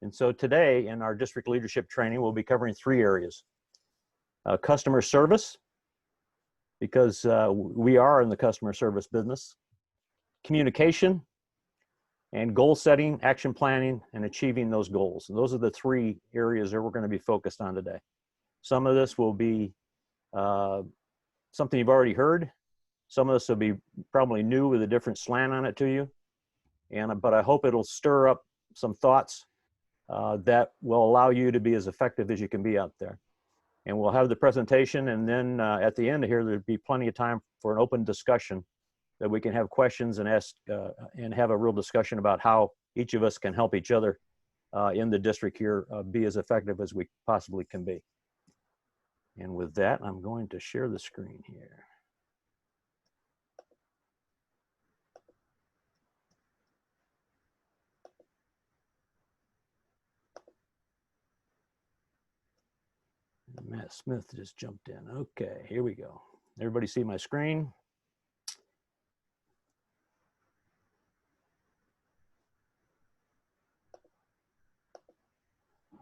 And so today in our district leadership training, we'll be covering 3 areas. Customer service, because we are in the customer service business. Communication, and goal setting, action planning, and achieving those goals. And those are the 3 areas that we're going to be focused on today. Some of this will be something you've already heard. Some of this will be probably new with a different slant on it to you. But I hope it'll stir up some thoughts that will allow you to be as effective as you can be out there. And we'll have the presentation, and then at the end here, there'll be plenty of time for an open discussion that we can have questions and ask and have a real discussion about how each of us can help each other in the district here be as effective as we possibly can be. And with that, I'm going to share the screen here. Matt Smith just jumped in. Okay, here we go. Everybody see my screen?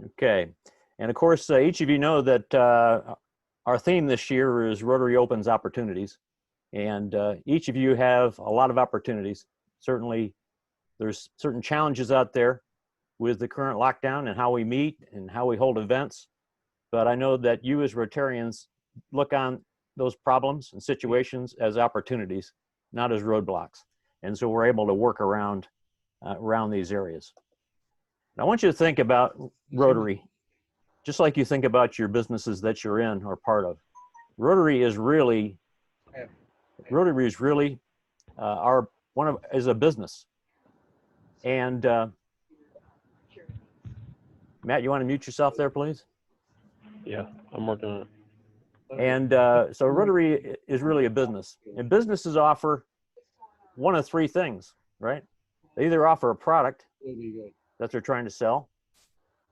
Okay, and of course, each of you know that our theme this year is Rotary Opens Opportunities, and each of you have a lot of opportunities. Certainly, there's certain challenges out there with the current lockdown and how we meet and how we hold events, but I know that you as Rotarians look on those problems and situations as opportunities, not as roadblocks, and so we're able to work around these areas. I want you to think about Rotary, just like you think about your businesses that you're in or part of. Rotary is really is a business. And Matt, you want to mute yourself there, please? Yeah, I'm working on it. And so Rotary is really a business. And businesses offer one of 3 things, right? They either offer a product that they're trying to sell,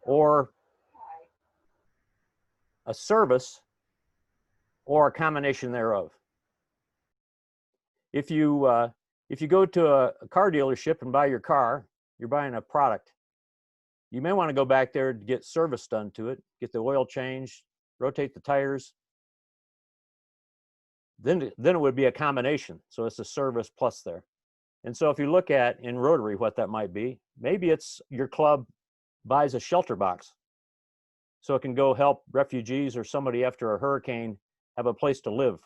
or a service, or a combination thereof. If you go to a car dealership and buy your car, you're buying a product. You may want to go back there to get service done to it, get the oil changed, rotate the tires. Then it would be a combination. So it's a service plus there. And so if you look at in Rotary what that might be, maybe it's your club buys a shelter box so it can go help refugees or somebody after a hurricane have a place to live.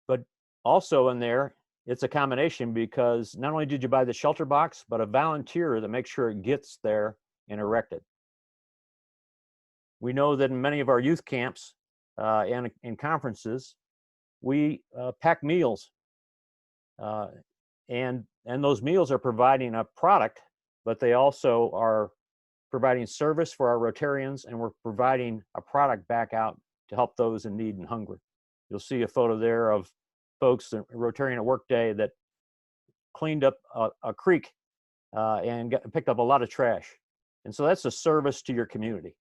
But also in there, it's a combination, because not only did you buy the shelter box, but a volunteer that makes sure it gets there and erected. We know that in many of our youth camps and in conferences, we pack meals. And those meals are providing a product, but they also are providing service for our Rotarians, and we're providing a product back out to help those in need and hunger. You'll see a photo there of folks, a Rotarian at work day, that cleaned up a creek and picked up a lot of trash. And so that's a service to your community.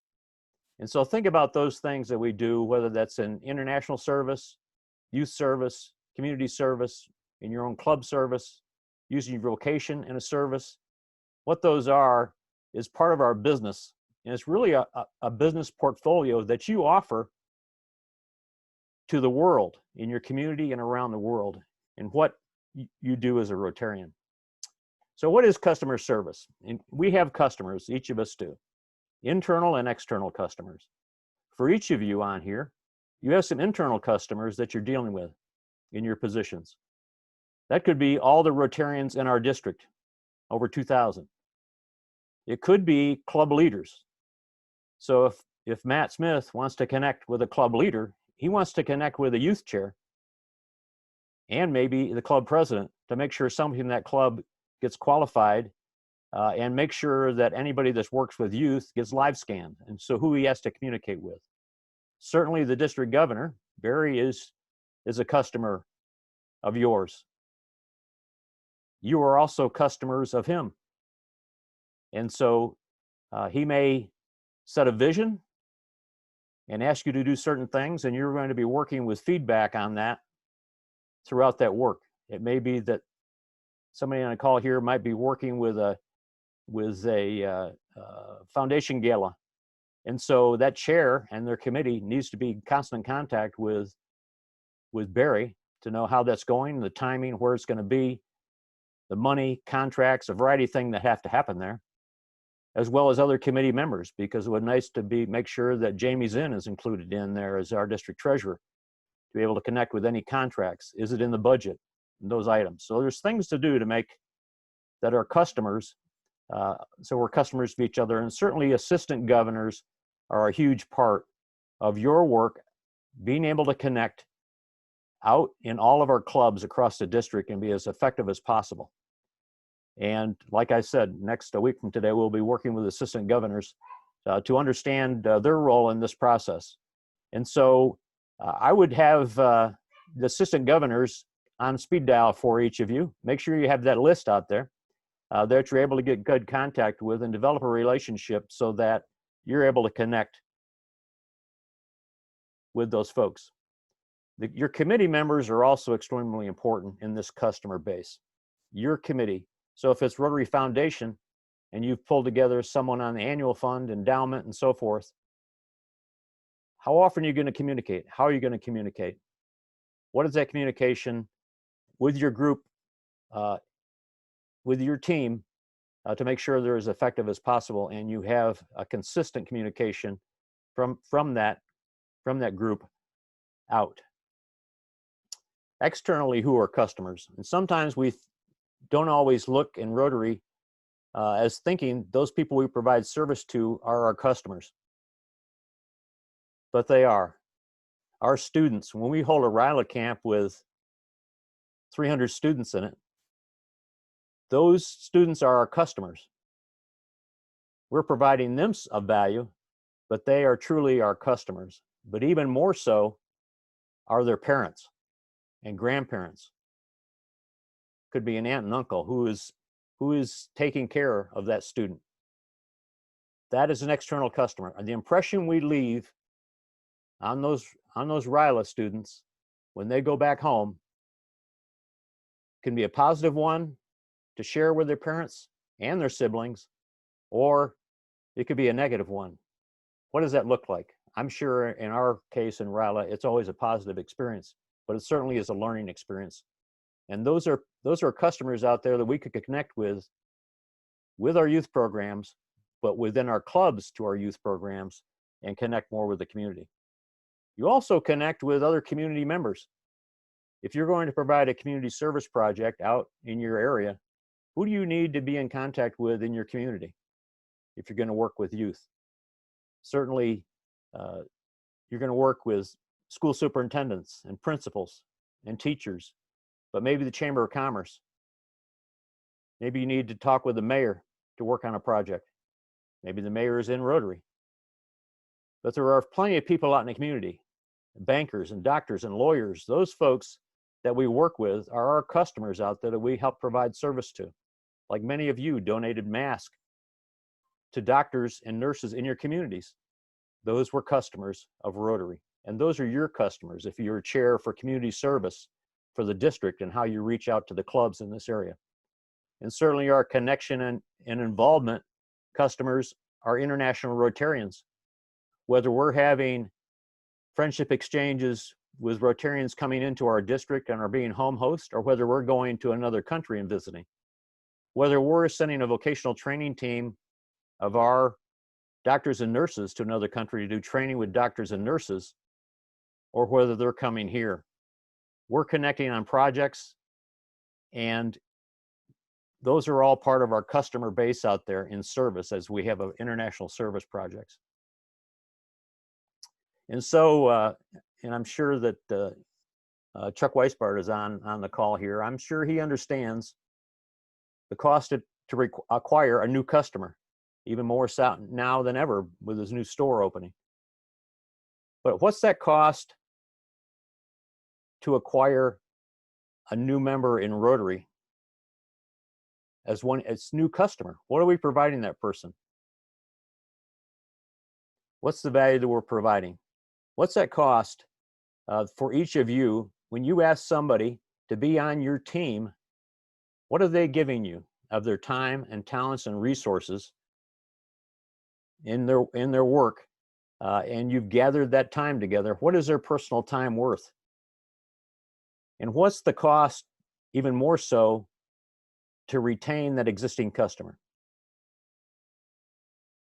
And so think about those things that we do, whether that's an international service, youth service, community service, in your own club service, using your vocation in a service. What those are is part of our business. And it's really a business portfolio that you offer to the world, in your community and around the world, and what you do as a Rotarian. So what is customer service? And we have customers, each of us do, internal and external customers. For each of you on here, you have some internal customers that you're dealing with in your positions. That could be all the Rotarians in our district, over 2,000. It could be club leaders. So if Matt Smith wants to connect with a club leader, he wants to connect with a youth chair and maybe the club president to make sure somebody in that club gets qualified and make sure that anybody that works with youth gets live scanned, and so who he has to communicate with. Certainly the district governor, Barry, is a customer of yours. You are also customers of him. And so he may set a vision and ask you to do certain things, and you're going to be working with feedback on that throughout that work. It may be that somebody on a call here might be working with a with a foundation gala. And so that chair and their committee needs to be in constant contact with Barry to know how that's going, the timing, where it's going to be, the money, contracts, a variety of things that have to happen there, as well as other committee members, because it would be nice to make sure that Jamie Zinn is included in there as our district treasurer to be able to connect with any contracts. Is it in the budget? Those items. So there's things to do to make that our customers, so we're customers of each other, and certainly assistant governors are a huge part of your work, being able to connect out in all of our clubs across the district and be as effective as possible. And like I said, next week from today, we'll be working with assistant governors to understand their role in this process. And so I would have the assistant governors on speed dial for each of you. Make sure you have that list out there that you're able to get good contact with and develop a relationship so that you're able to connect with those folks. Your committee members are also extremely important in this customer base. Your committee. So if it's Rotary Foundation and you've pulled together someone on the annual fund, endowment, and so forth, how often are you going to communicate? How are you going to communicate? What is that communication with your group, with your team, to make sure they're as effective as possible and you have a consistent communication from that group out. Externally, who are customers? And sometimes we don't always look in Rotary as thinking those people we provide service to are our customers. But they are. Our students, when we hold a RILA camp with 300 students in it, those students are our customers. We're providing them a value, but they are truly our customers. But even more so are their parents and grandparents. Could be an aunt and uncle who is taking care of that student. That is an external customer. And the impression we leave on those RILA students when they go back home can be a positive one to share with their parents and their siblings, or it could be a negative one. What does that look like? I'm sure in our case in RILA, it's always a positive experience, but it certainly is a learning experience. And those are customers out there that we could connect with our youth programs, but within our clubs to our youth programs and connect more with the community. You also connect with other community members. If you're going to provide a community service project out in your area, who do you need to be in contact with in your community if you're going to work with youth? Certainly, you're going to work with school superintendents and principals and teachers, but maybe the Chamber of Commerce. Maybe you need to talk with the mayor to work on a project. Maybe the mayor is in Rotary. But there are plenty of people out in the community, bankers and doctors and lawyers. Those folks that we work with are our customers out there that we help provide service to. Like many of you donated masks to doctors and nurses in your communities. Those were customers of Rotary. And those are your customers if you're a chair for community service for the district and how you reach out to the clubs in this area. And certainly our connection and involvement customers are international Rotarians. Whether we're having friendship exchanges with Rotarians coming into our district and are being home host, or whether we're going to another country and visiting. Whether we're sending a vocational training team of our doctors and nurses to another country to do training with doctors and nurses, or whether they're coming here. We're connecting on projects, and those are all part of our customer base out there in service as we have international service projects. And so, and I'm sure that Chuck Weisbart is on the call here. I'm sure he understands the cost to acquire a new customer, even more so now than ever with his new store opening. But what's that cost to acquire a new member in Rotary as new customer? What are we providing that person? What's the value that we're providing? What's that cost for each of you when you ask somebody to be on your team? What are they giving you? of their time and talents and resources in their work, and you've gathered that time together, what is their personal time worth? And what's the cost, even more so, to retain that existing customer?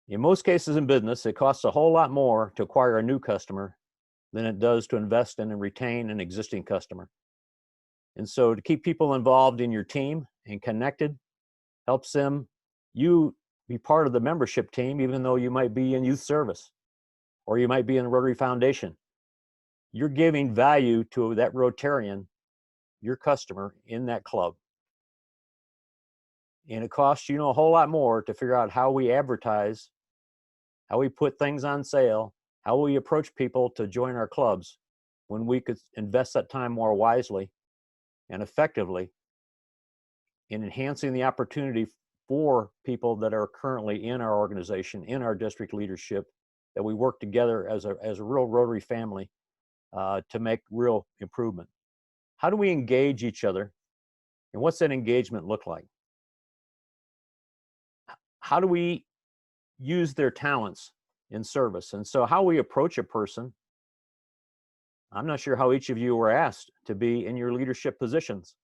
In most cases in business, it costs a whole lot more to acquire a new customer than it does to invest in and retain an existing customer. And so to keep people involved in your team and connected helps you be part of the membership team, even though you might be in youth service or you might be in the Rotary Foundation. You're giving value to that Rotarian, your customer, in that club. And it costs a whole lot more to figure out how we advertise, how we put things on sale, how we approach people to join our clubs, when we could invest that time more wisely and effectively in enhancing the opportunity for people that are currently in our organization, in our district leadership, that we work together as a real Rotary family to make real improvement. How do we engage each other? And what's that engagement look like? How do we use their talents in service? And so how we approach a person, I'm not sure how each of you were asked to be in your leadership positions,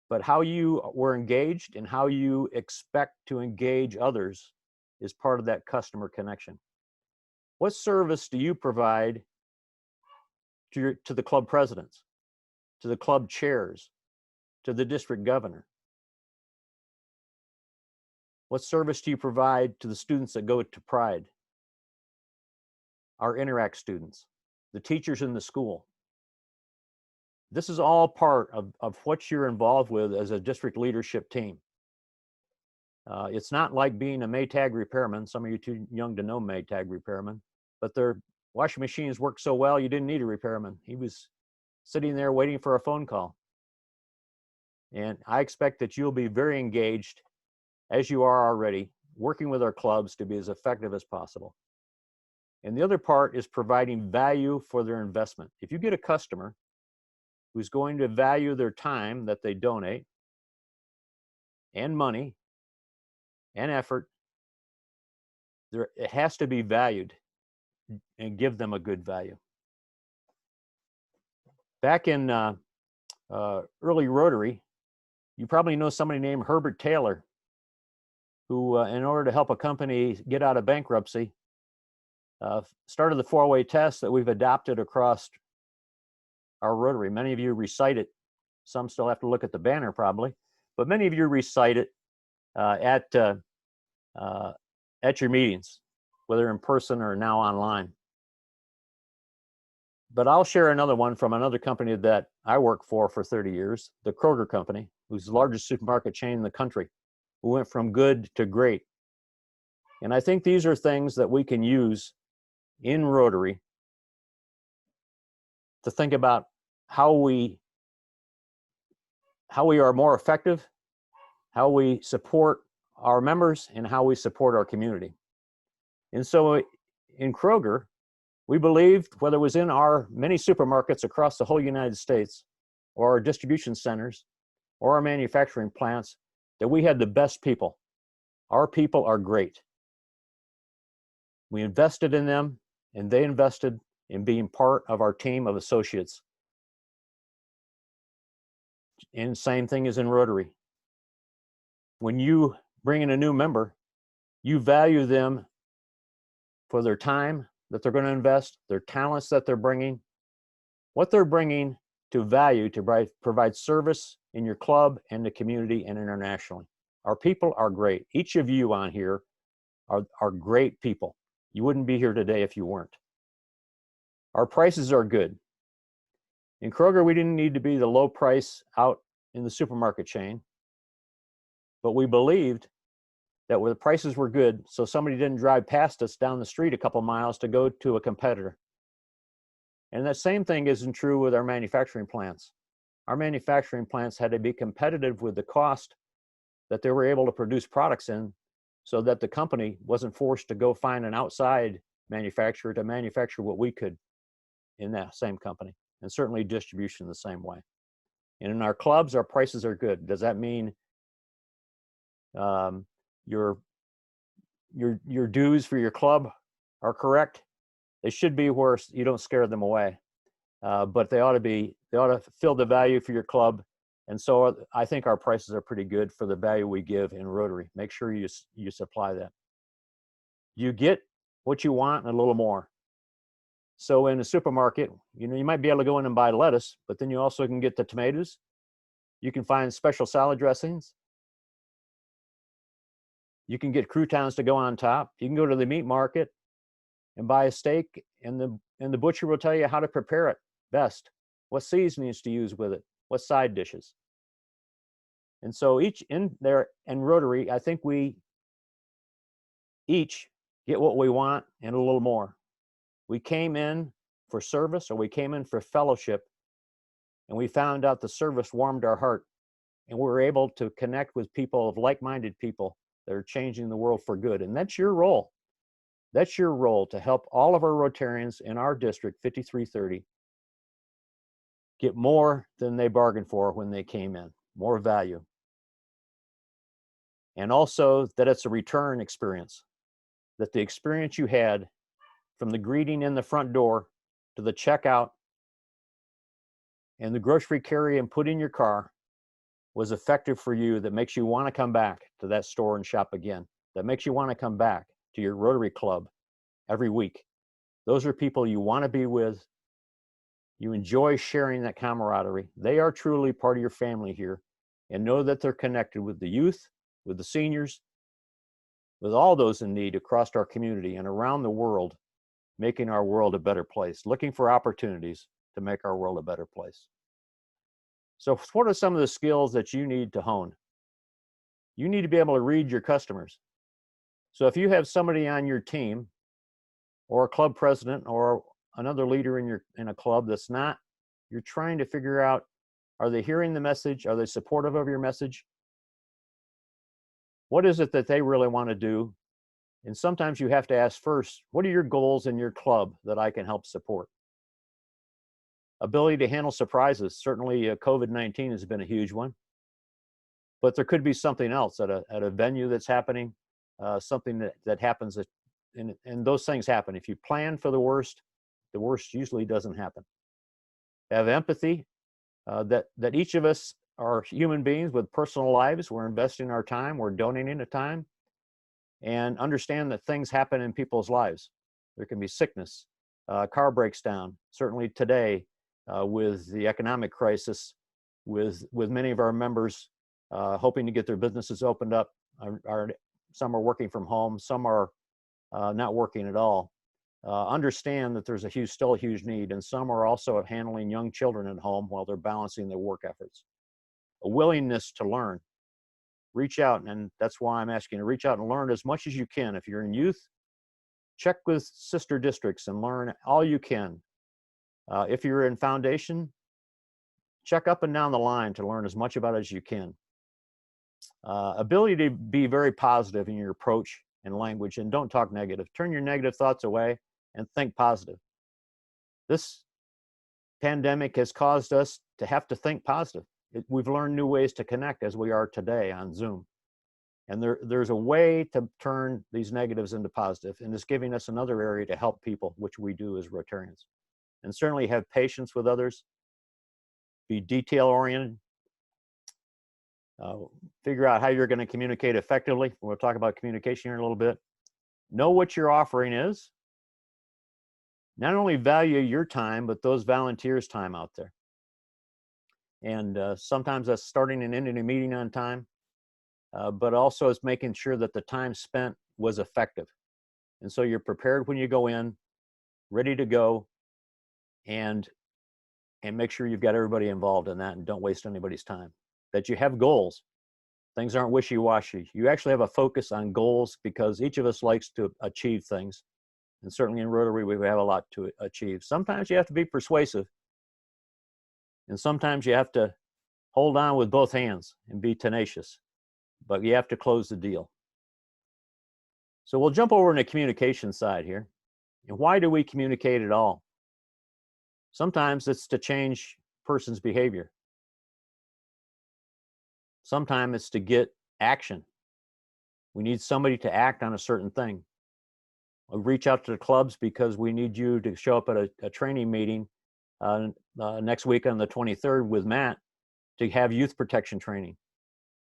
but how you were engaged and how you expect to engage others is part of that customer connection. What service do you provide to the club presidents, to the club chairs, to the district governor? What service do you provide to the students that go to Pride, our Interact students, the teachers in the school? This is all part of what you're involved with as a district leadership team. It's not like being a Maytag repairman. Some of you too young to know Maytag repairman, but their washing machines work so well you didn't need a repairman. He was sitting there waiting for a phone call. And I expect that you'll be very engaged, as you are already, working with our clubs to be as effective as possible. And the other part is providing value for their investment. If you get a customer who's going to value their time that they donate, and money, and effort, it has to be valued and give them a good value. Back in early Rotary, you probably know somebody named Herbert Taylor, who, in order to help a company get out of bankruptcy, started the four-way test that we've adopted across our Rotary. Many of you recite it. Some still have to look at the banner probably, but many of you recite it at your meetings, whether in person or now online. But I'll share another one from another company that I worked for 30 years, the Kroger Company, who's the largest supermarket chain in the country, who went from good to great. And I think these are things that we can use in Rotary to think about how we are more effective, how we support our members, and how we support our community. And so in Kroger, we believed, whether it was in our many supermarkets across the whole United States, or our distribution centers, or our manufacturing plants, that we had the best people. Our people are great. We invested in them, and they invested in being part of our team of associates. And same thing is in Rotary. When you bring in a new member, you value them for their time that they're going to invest, their talents that they're bringing, what they're bringing to value to provide service in your club and the community and internationally. Our people are great. Each of you on here are great people. You wouldn't be here today if you weren't. Our prices are good. In Kroger, we didn't need to be the low price out in the supermarket chain, but we believed that where the prices were good, so somebody didn't drive past us down the street a couple miles to go to a competitor. And that same thing isn't true with our manufacturing plants. Our manufacturing plants had to be competitive with the cost that they were able to produce products in, so that the company wasn't forced to go find an outside manufacturer to manufacture what we could in that same company, and certainly distribution the same way. And in our clubs, our prices are good. Does that mean your dues for your club are correct? They should be where you don't scare them away, but they ought to fill the value for your club. And so I think our prices are pretty good for the value we give in Rotary. Make sure you supply that. You get what you want and a little more. So in a supermarket, you might be able to go in and buy lettuce, but then you also can get the tomatoes. You can find special salad dressings. You can get croutons to go on top. You can go to the meat market and buy a steak, and the butcher will tell you how to prepare it best, what seasonings to use with it, what side dishes. And so each in there in Rotary, I think we each get what we want and a little more. We came in for service, or we came in for fellowship, and we found out the service warmed our heart, and we were able to connect with people of like-minded people that are changing the world for good. And that's your role. That's your role, to help all of our Rotarians in our district, 5330, get more than they bargained for when they came in, more value. And also that it's a return experience, that the experience you had from the greeting in the front door to the checkout and the grocery carry and put in your car was effective for you, that makes you want to come back to that store and shop again, that makes you want to come back to your Rotary Club every week. Those are people you want to be with. You enjoy sharing that camaraderie. They are truly part of your family here, and know that they're connected with the youth, with the seniors, with all those in need across our community and around the world, making our world a better place, looking for opportunities to make our world a better place. So what are some of the skills that you need to hone? You need to be able to read your customers. So if you have somebody on your team, or a club president, or another leader in a club that's not, you're trying to figure out, are they hearing the message? Are they supportive of your message? What is it that they really want to do? And sometimes you have to ask first, what are your goals in your club that I can help support? Ability to handle surprises. Certainly COVID-19 has been a huge one, but there could be something else at a venue that's happening, something that happens, and those things happen. If you plan for the worst usually doesn't happen. Have empathy, that each of us are human beings with personal lives. We're investing our time, we're donating the time, and understand that things happen in people's lives. There can be sickness, car breaks down. Certainly today, with the economic crisis, with many of our members hoping to get their businesses opened up, some are working from home, some are not working at all. Understand that there's still a huge need, and some are also handling young children at home while they're balancing their work efforts. A willingness to learn. Reach out, and that's why I'm asking you to reach out and learn as much as you can. If you're in youth, check with sister districts and learn all you can. If you're in foundation, check up and down the line to learn as much about it as you can. Ability to be very positive in your approach and language, and don't talk negative. Turn your negative thoughts away and think positive. This pandemic has caused us to have to think positive. We've learned new ways to connect, as we are today on Zoom. And there's a way to turn these negatives into positive, and it's giving us another area to help people, which we do as Rotarians. And certainly have patience with others, be detail-oriented, figure out how you're going to communicate effectively. We'll talk about communication here in a little bit. Know what your offering is. Not only value your time, but those volunteers' time out there. And sometimes that's starting and ending a meeting on time, but also it's making sure that the time spent was effective. And so you're prepared when you go in, ready to go, and make sure you've got everybody involved in that, and don't waste anybody's time. That you have goals. Things aren't wishy-washy. You actually have a focus on goals, because each of us likes to achieve things. And certainly in Rotary, we have a lot to achieve. Sometimes you have to be persuasive, and sometimes you have to hold on with both hands and be tenacious, but you have to close the deal. So we'll jump over in the communication side here. And why do we communicate at all? Sometimes it's to change person's behavior. Sometimes it's to get action. We need somebody to act on a certain thing. We reach out to the clubs because we need you to show up at a training meeting next week on the 23rd with Matt to have youth protection training.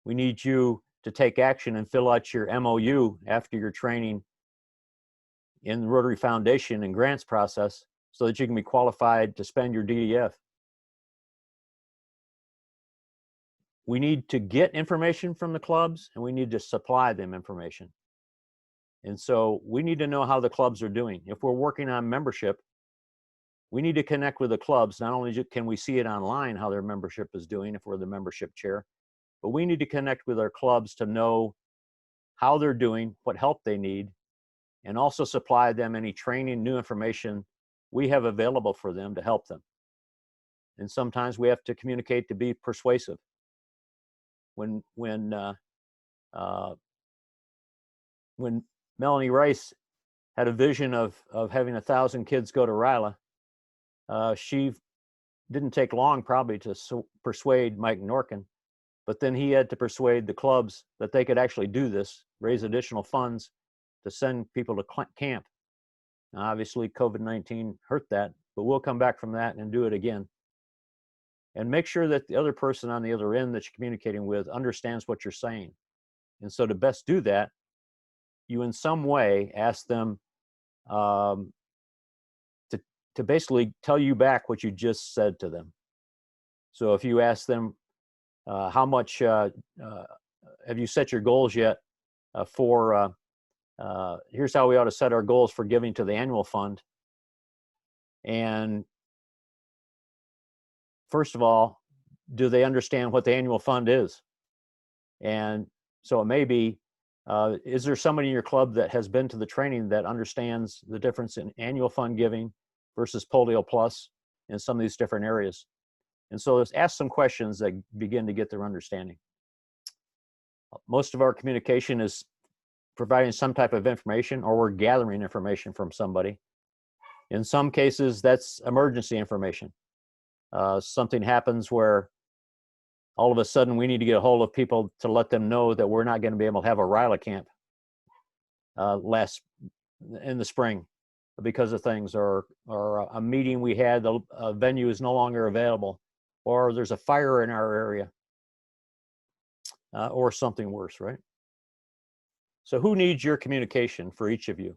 We need you to take action and fill out your MOU after your training in the Rotary Foundation and grants process so that you can be qualified to spend your DDF. We need to get information from the clubs, and we need to supply them information. And so we need to know how the clubs are doing. If we're working on membership, we need to connect with the clubs. Not only can we see it online, how their membership is doing if we're the membership chair, but we need to connect with our clubs to know how they're doing, what help they need, and also supply them any training, new information we have available for them to help them. And sometimes we have to communicate to be persuasive. When Melanie Rice had a vision of having 1,000 kids go to RILA, she didn't take long probably to persuade Mike Norkin, but then he had to persuade the clubs that they could actually do this, raise additional funds to send people to camp. Now, obviously, COVID-19 hurt that, but we'll come back from that and do it again. And make sure that the other person on the other end that you're communicating with understands what you're saying. And so to best do that, you in some way ask them to basically tell you back what you just said to them. So if you ask them, how much have you set your goals yet here's how we ought to set our goals for giving to the annual fund. And first of all, do they understand what the annual fund is? And so it may be, is there somebody in your club that has been to the training that understands the difference in annual fund giving versus Polio Plus in some of these different areas? And so let's ask some questions that begin to get their understanding. Most of our communication is providing some type of information, or we're gathering information from somebody. In some cases, that's emergency information. Something happens where all of a sudden we need to get a hold of people to let them know that we're not going to be able to have a RILA camp in the spring because of things, or a meeting we had, the venue is no longer available, or there's a fire in our area, or something worse, right? So who needs your communication for each of you?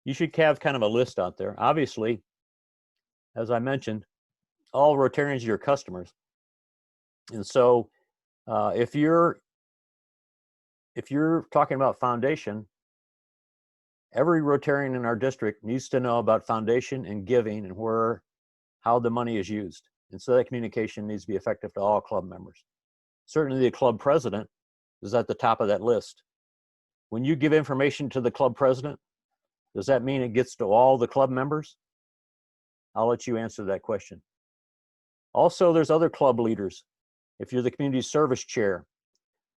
You should have kind of a list out there. Obviously, as I mentioned, all Rotarians are your customers. And so if you're talking about foundation, every Rotarian in our district needs to know about foundation and giving and how the money is used. And so that communication needs to be effective to all club members. Certainly the club president is at the top of that list. When you give information to the club president, does that mean it gets to all the club members? I'll let you answer that question. Also, there's other club leaders. If you're the community service chair,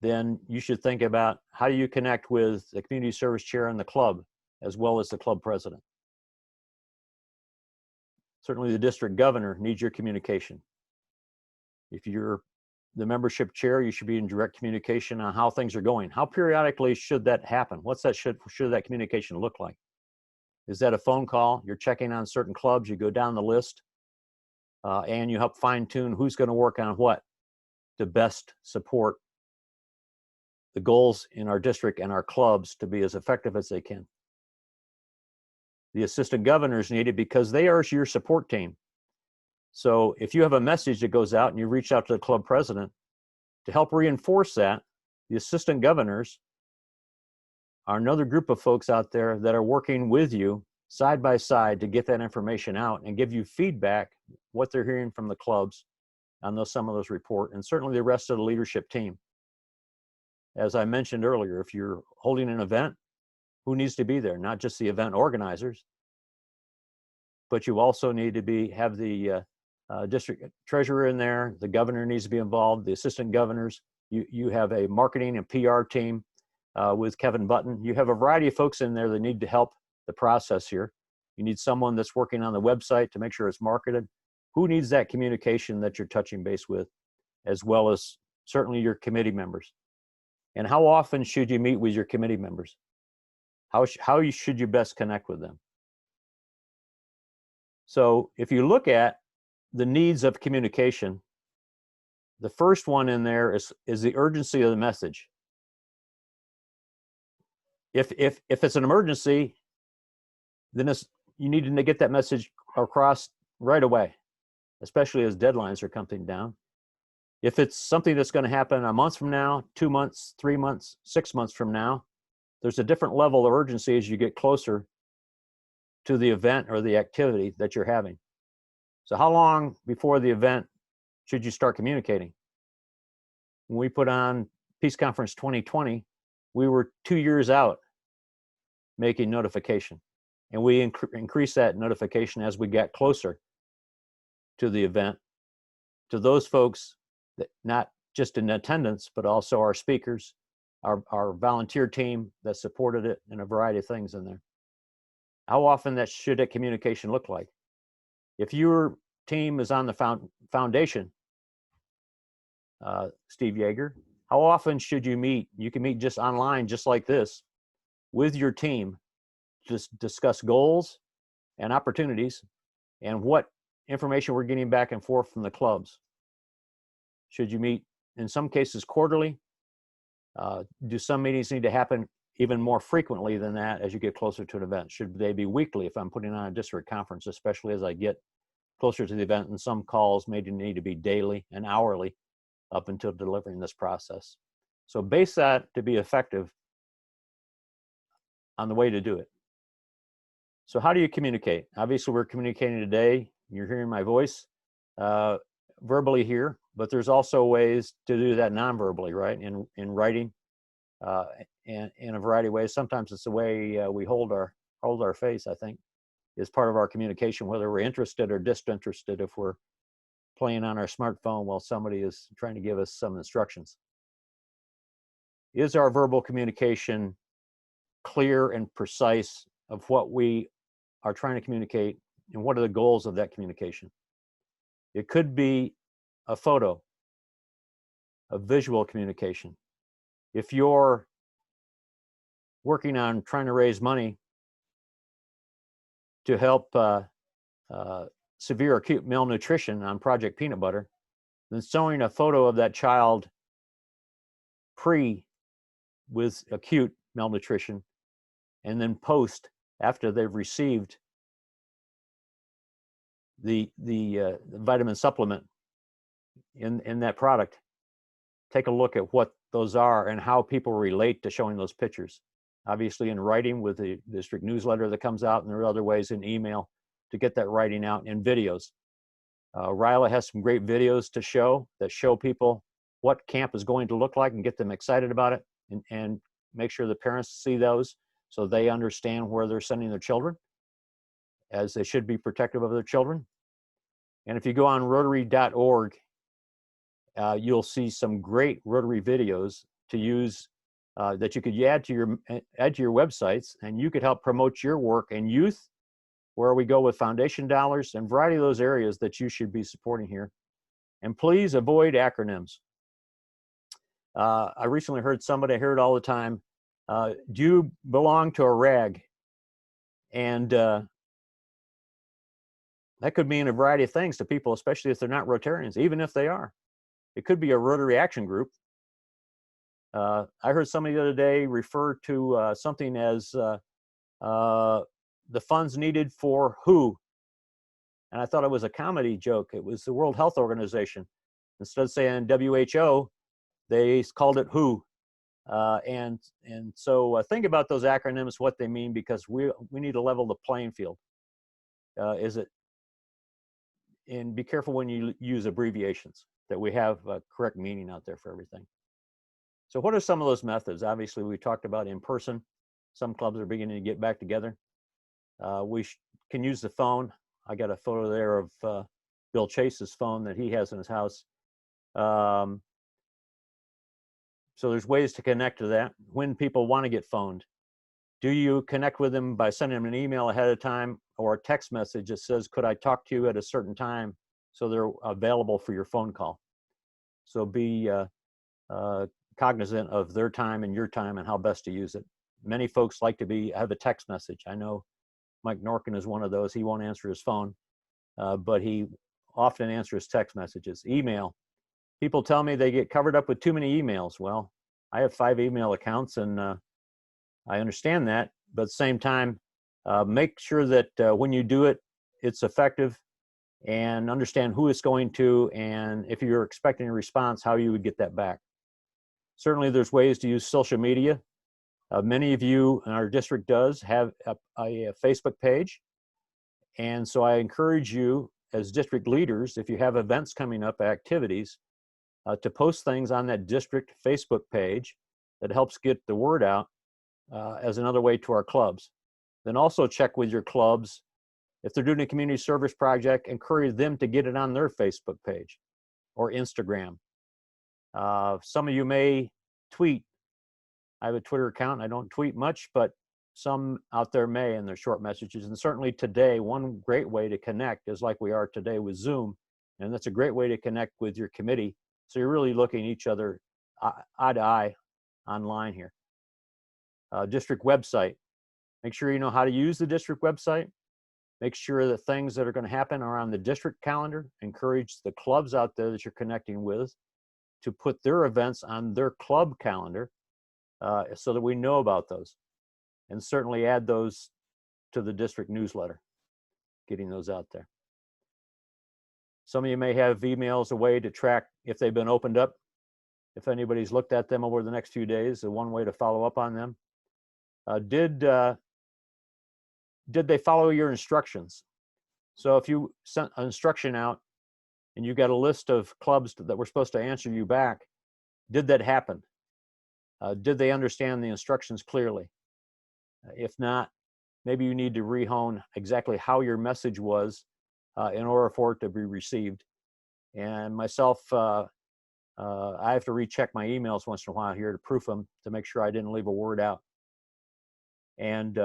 then you should think about how do you connect with the community service chair in the club as well as the club president. Certainly the district governor needs your communication. If you're the membership chair, you should be in direct communication on how things are going. How periodically should that happen? Should that communication look like? Is that a phone call? You're checking on certain clubs, you go down the list, and you help fine tune who's going to work on what to best support the goals in our district and our clubs to be as effective as they can. The assistant governors need it because they are your support team. So if you have a message that goes out and you reach out to the club president to help reinforce that, the assistant governors are another group of folks out there that are working with you side by side to get that information out and give you feedback, what they're hearing from the clubs on some of those reports, and certainly the rest of the leadership team. As I mentioned earlier, if you're holding an event, who needs to be there? Not just the event organizers, but you also need to have the district treasurer in there. The governor needs to be involved, the assistant governors. You have a marketing and PR team with Kevin Button. You have a variety of folks in there that need to help the process here. You need someone that's working on the website to make sure it's marketed. Who needs that communication that you're touching base with, as well as certainly your committee members. And how often should you meet with your committee members? How should you best connect with them? So if you look at the needs of communication, the first one in there is the urgency of the message. If it's an emergency, then you need to get that message across right away, especially as deadlines are coming down. If it's something that's going to happen a month from now, 2 months, 3 months, 6 months from now, there's a different level of urgency as you get closer to the event or the activity that you're having. So how long before the event should you start communicating? When we put on Peace Conference 2020, we were 2 years out making notification. And we increased that notification as we got closer to the event, to those folks that not just in attendance, but also our speakers, our volunteer team that supported it, and a variety of things in there. How often should that communication look like? If your team is on the foundation, Steve Yeager, how often should you meet? You can meet just online, just like this, with your team, just discuss goals and opportunities and what information we're getting back and forth from the clubs. Should you meet, in some cases, quarterly? Do some meetings need to happen even more frequently than that as you get closer to an event? Should they be weekly if I'm putting on a district conference, especially as I get closer to the event? And some calls may need to be daily and hourly up until delivering this process. So base that to be effective on the way to do it. So how do you communicate? Obviously, we're communicating today. You're hearing my voice verbally here, but there's also ways to do that non-verbally, right? In writing, and in a variety of ways. Sometimes it's the way we hold our face, I think, is part of our communication, whether we're interested or disinterested, if we're playing on our smartphone while somebody is trying to give us some instructions. Is our verbal communication clear and precise of what we are trying to communicate, and what are the goals of that communication? It could be a photo, a visual communication. If you're working on trying to raise money to help severe acute malnutrition on Project Peanut Butter, then showing a photo of that child with acute malnutrition, and then post after they've received the vitamin supplement in that product. Take a look at what those are and how people relate to showing those pictures. Obviously in writing with the district newsletter that comes out, and there are other ways in email to get that writing out, and videos. Ryla has some great videos to show people what camp is going to look like and get them excited about it, and make sure the parents see those so they understand where they're sending their children, as they should be protective of their children. And if you go on Rotary.org, you'll see some great Rotary videos to use that you could add to your websites, and you could help promote your work in youth, where we go with foundation dollars, and a variety of those areas that you should be supporting here. And please avoid acronyms. I recently heard somebody, I hear it all the time, do you belong to a RAG? And that could mean a variety of things to people, especially if they're not Rotarians, even if they are. It could be a Rotary Action Group. I heard somebody the other day refer to something as the funds needed for WHO. And I thought it was a comedy joke. It was the World Health Organization. Instead of saying WHO, they called it WHO. And so think about those acronyms, what they mean, because we need to level the playing field. And be careful when you use abbreviations, that we have a correct meaning out there for everything. So what are some of those methods? Obviously, we talked about in person. Some clubs are beginning to get back together. We can use the phone. I got a photo there of Bill Chase's phone that he has in his house. So there's ways to connect to that. When people want to get phoned, do you connect with them by sending them an email ahead of time, or a text message that says, could I talk to you at a certain time, so they're available for your phone call? So be cognizant of their time and your time and how best to use it. Many folks like to have a text message. I know Mike Norkin is one of those. He won't answer his phone, but he often answers text messages. Email. People tell me they get covered up with too many emails. Well, I have 5 email accounts, and I understand that. But at the same time, make sure that when you do it, it's effective, and understand who it's going to, and if you're expecting a response, how you would get that back. Certainly, there's ways to use social media. Many of you in our district does have a Facebook page. And so I encourage you as district leaders, if you have events coming up, activities, to post things on that district Facebook page that helps get the word out as another way to our clubs. Then also check with your clubs. If they're doing a community service project, encourage them to get it on their Facebook page or Instagram. Some of you may tweet. I have a Twitter account. I don't tweet much, but some out there may in their short messages. And certainly today, one great way to connect is like we are today with Zoom. And that's a great way to connect with your committee. So you're really looking at each other eye to eye online here. District website. Make sure you know how to use the district website. Make sure that things that are going to happen are on the district calendar. Encourage the clubs out there that you're connecting with to put their events on their club calendar so that we know about those. And certainly add those to the district newsletter, getting those out there. Some of you may have emails, a way to track if they've been opened up. If anybody's looked at them over the next few days, one way to follow up on them. Did they follow your instructions? So if you sent an instruction out and you got a list of clubs that were supposed to answer you back, did that happen? Did they understand the instructions clearly? If not, maybe you need to rehone exactly how your message was in order for it to be received. And myself, I have to recheck my emails once in a while here to proof them to make sure I didn't leave a word out. And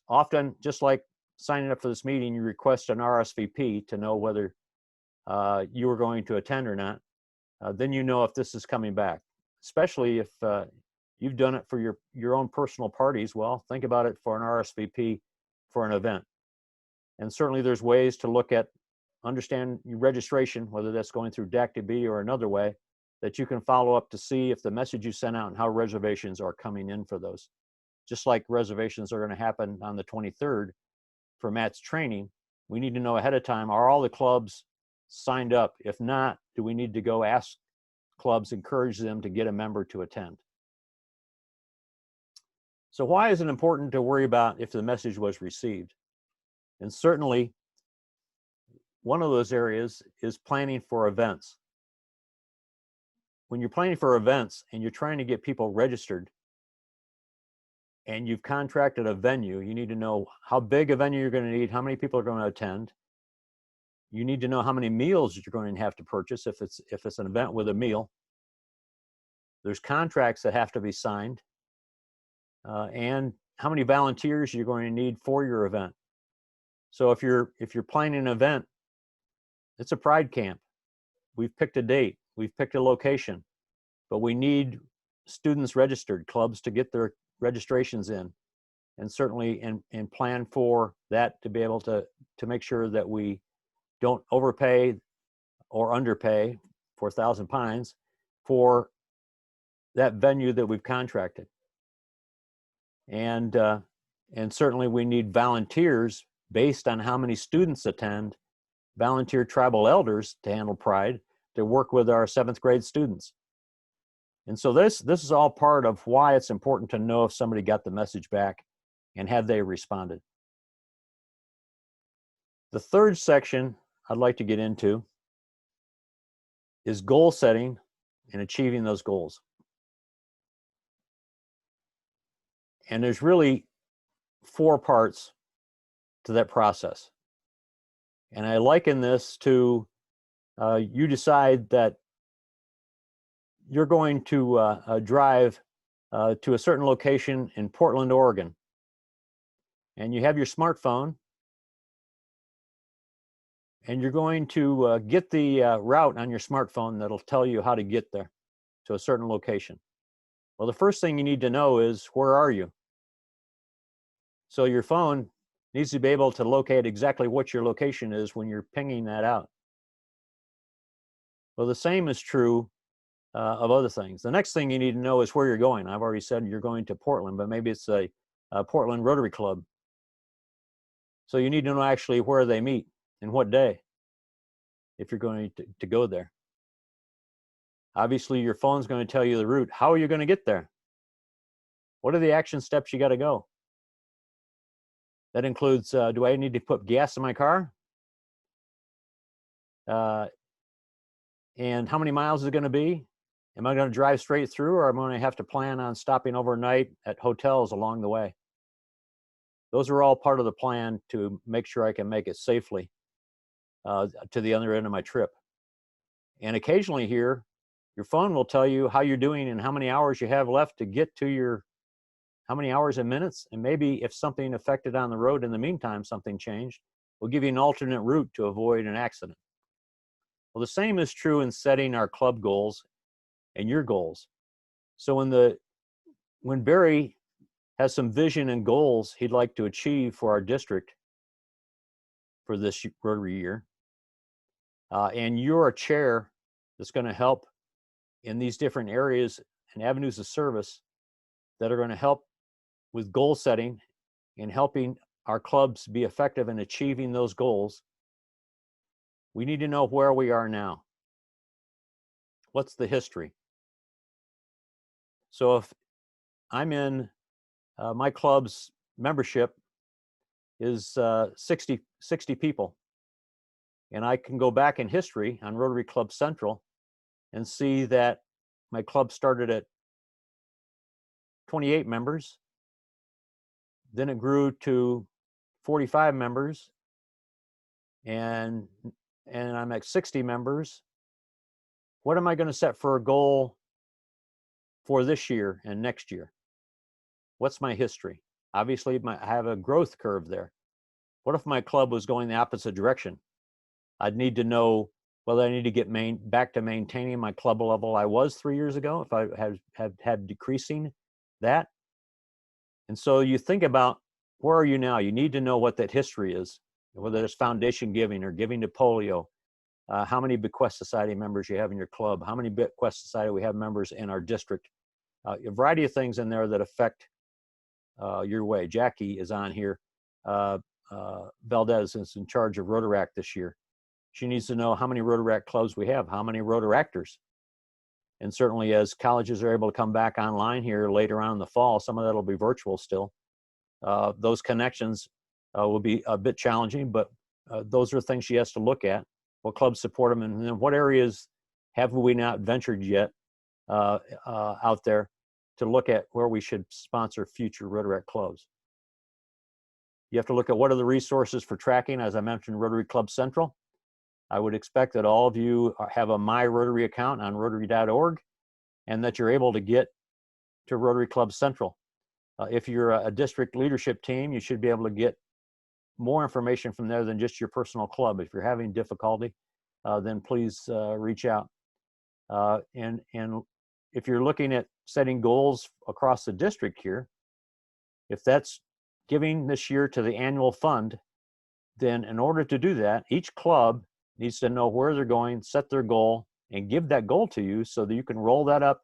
often, just like signing up for this meeting, you request an RSVP to know whether you are going to attend or not. Then you know if this is coming back, especially if you've done it for your own personal parties. Well, think about it for an RSVP for an event. And certainly there's ways to look at, understand your registration, whether that's going through DAC2B or another way, that you can follow up to see if the message you sent out and how reservations are coming in for those. Just like reservations are going to happen on the 23rd for Matt's training, we need to know ahead of time, are all the clubs signed up? If not, do we need to go ask clubs, encourage them to get a member to attend? So why is it important to worry about if the message was received? And certainly, one of those areas is planning for events. When you're planning for events and you're trying to get people registered and you've contracted a venue, you need to know how big a venue you're going to need, how many people are going to attend. You need to know how many meals you're going to have to purchase if it's an event with a meal. There's contracts that have to be signed, and how many volunteers you're going to need for your event. So if you're planning an event, it's a pride camp. We've picked a date, we've picked a location, but we need students registered, clubs to get their registrations in, and certainly and plan for that to be able to make sure that we don't overpay or underpay for Thousand Pines for that venue that we've contracted. And certainly we need volunteers based on how many students attend, volunteer tribal elders to handle pride, to work with our 7th grade students. And so this is all part of why it's important to know if somebody got the message back and have they responded. The third section I'd like to get into is goal setting and achieving those goals. And there's really 4 parts to that process. And I liken this to you decide that you're going to drive to a certain location in Portland, Oregon. And you have your smartphone, and you're going to get the route on your smartphone that'll tell you how to get there. to a certain location. Well, the first thing you need to know is, where are you? So your phone needs to be able to locate exactly what your location is when you're pinging that out. Well, the same is true of other things. The next thing you need to know is where you're going. I've already said you're going to Portland, but maybe it's a Portland Rotary Club. So you need to know actually where they meet and what day if you're going to go there. Obviously, your phone's going to tell you the route. How are you going to get there? What are the action steps you got to go? That includes, do I need to put gas in my car? And how many miles is it going to be? Am I going to drive straight through, or am I going to have to plan on stopping overnight at hotels along the way? Those are all part of the plan to make sure I can make it safely to the other end of my trip. And occasionally here, your phone will tell you how you're doing and how many hours you have left to get to your, how many hours and minutes. And maybe if something affected on the road in the meantime, something changed, we'll give you an alternate route to avoid an accident. Well, the same is true in setting our club goals and your goals. So when Barry has some vision and goals he'd like to achieve for our district for this Rotary year, and you're a chair that's going to help in these different areas and avenues of service that are going to help with goal setting and helping our clubs be effective in achieving those goals, we need to know where we are now. What's the history? So if I'm in my club's membership is 60 people, and I can go back in history on Rotary Club Central and see that my club started at 28 members, then it grew to 45 members, and I'm at 60 members. What am I going to set for a goal for this year and next year? What's my history? Obviously, I have a growth curve there. What if my club was going the opposite direction? I'd need to know whether I need to get back to maintaining my club level I was 3 years ago, if I have had decreasing that. And so you think about, where are you now? You need to know what that history is, whether it's foundation giving or giving to polio, how many Bequest Society members you have in your club, how many Bequest Society we have members in our district, a variety of things in there that affect your way. Jackie is on here. Valdez is in charge of Rotaract this year. She needs to know how many Rotaract clubs we have, how many Rotaractors. And certainly as colleges are able to come back online here later on in the fall, some of that will be virtual still. Those connections will be a bit challenging, but those are things she has to look at. What clubs support them, and then what areas have we not ventured yet out there to look at where we should sponsor future Rotaract clubs. You have to look at what are the resources for tracking. As I mentioned, Rotary Club Central. I would expect that all of you have a My Rotary account on Rotary.org, and that you're able to get to Rotary Club Central. If you're a district leadership team, you should be able to get more information from there than just your personal club. If you're having difficulty, then please reach out. And if you're looking at setting goals across the district here, if that's giving this year to the annual fund, then in order to do that, each club needs to know where they're going, set their goal, and give that goal to you so that you can roll that up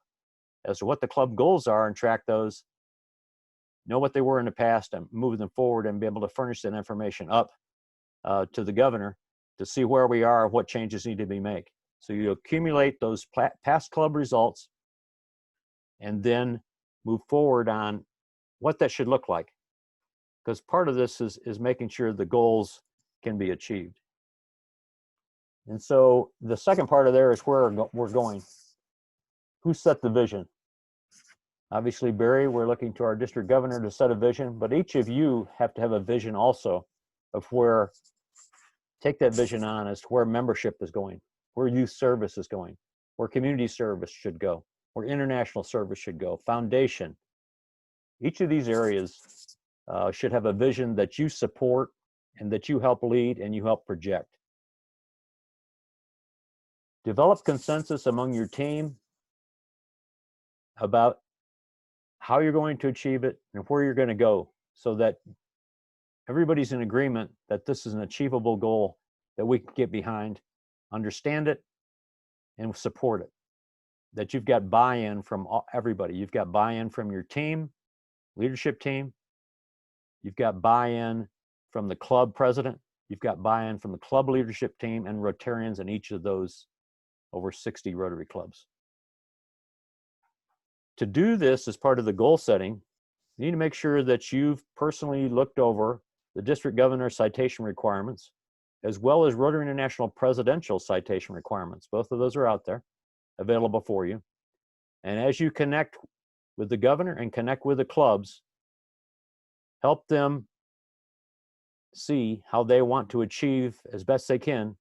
as to what the club goals are and track those, know what they were in the past, and move them forward and be able to furnish that information up to the governor to see where we are, what changes need to be made. So you accumulate those past club results and then move forward on what that should look like. Because part of this is making sure the goals can be achieved. And so the second part of there is where we're going. Who set the vision? Obviously, Barry, we're looking to our district governor to set a vision, but each of you have to have a vision also of where, take that vision on as to where membership is going, where youth service is going, where community service should go, where international service should go, foundation. Each of these areas should have a vision that you support and that you help lead and you help project. Develop consensus among your team about how you're going to achieve it and where you're going to go, so that everybody's in agreement that this is an achievable goal that we can get behind, understand it, and support it. That you've got buy-in from everybody. You've got buy-in from your team, leadership team. You've got buy-in from the club president. You've got buy-in from the club leadership team and Rotarians in each of those over 60 Rotary clubs. To do this as part of the goal setting, you need to make sure that you've personally looked over the district governor citation requirements, as well as Rotary International presidential citation requirements. Both of those are out there, available for you. And as you connect with the governor and connect with the clubs, help them see how they want to achieve as best they can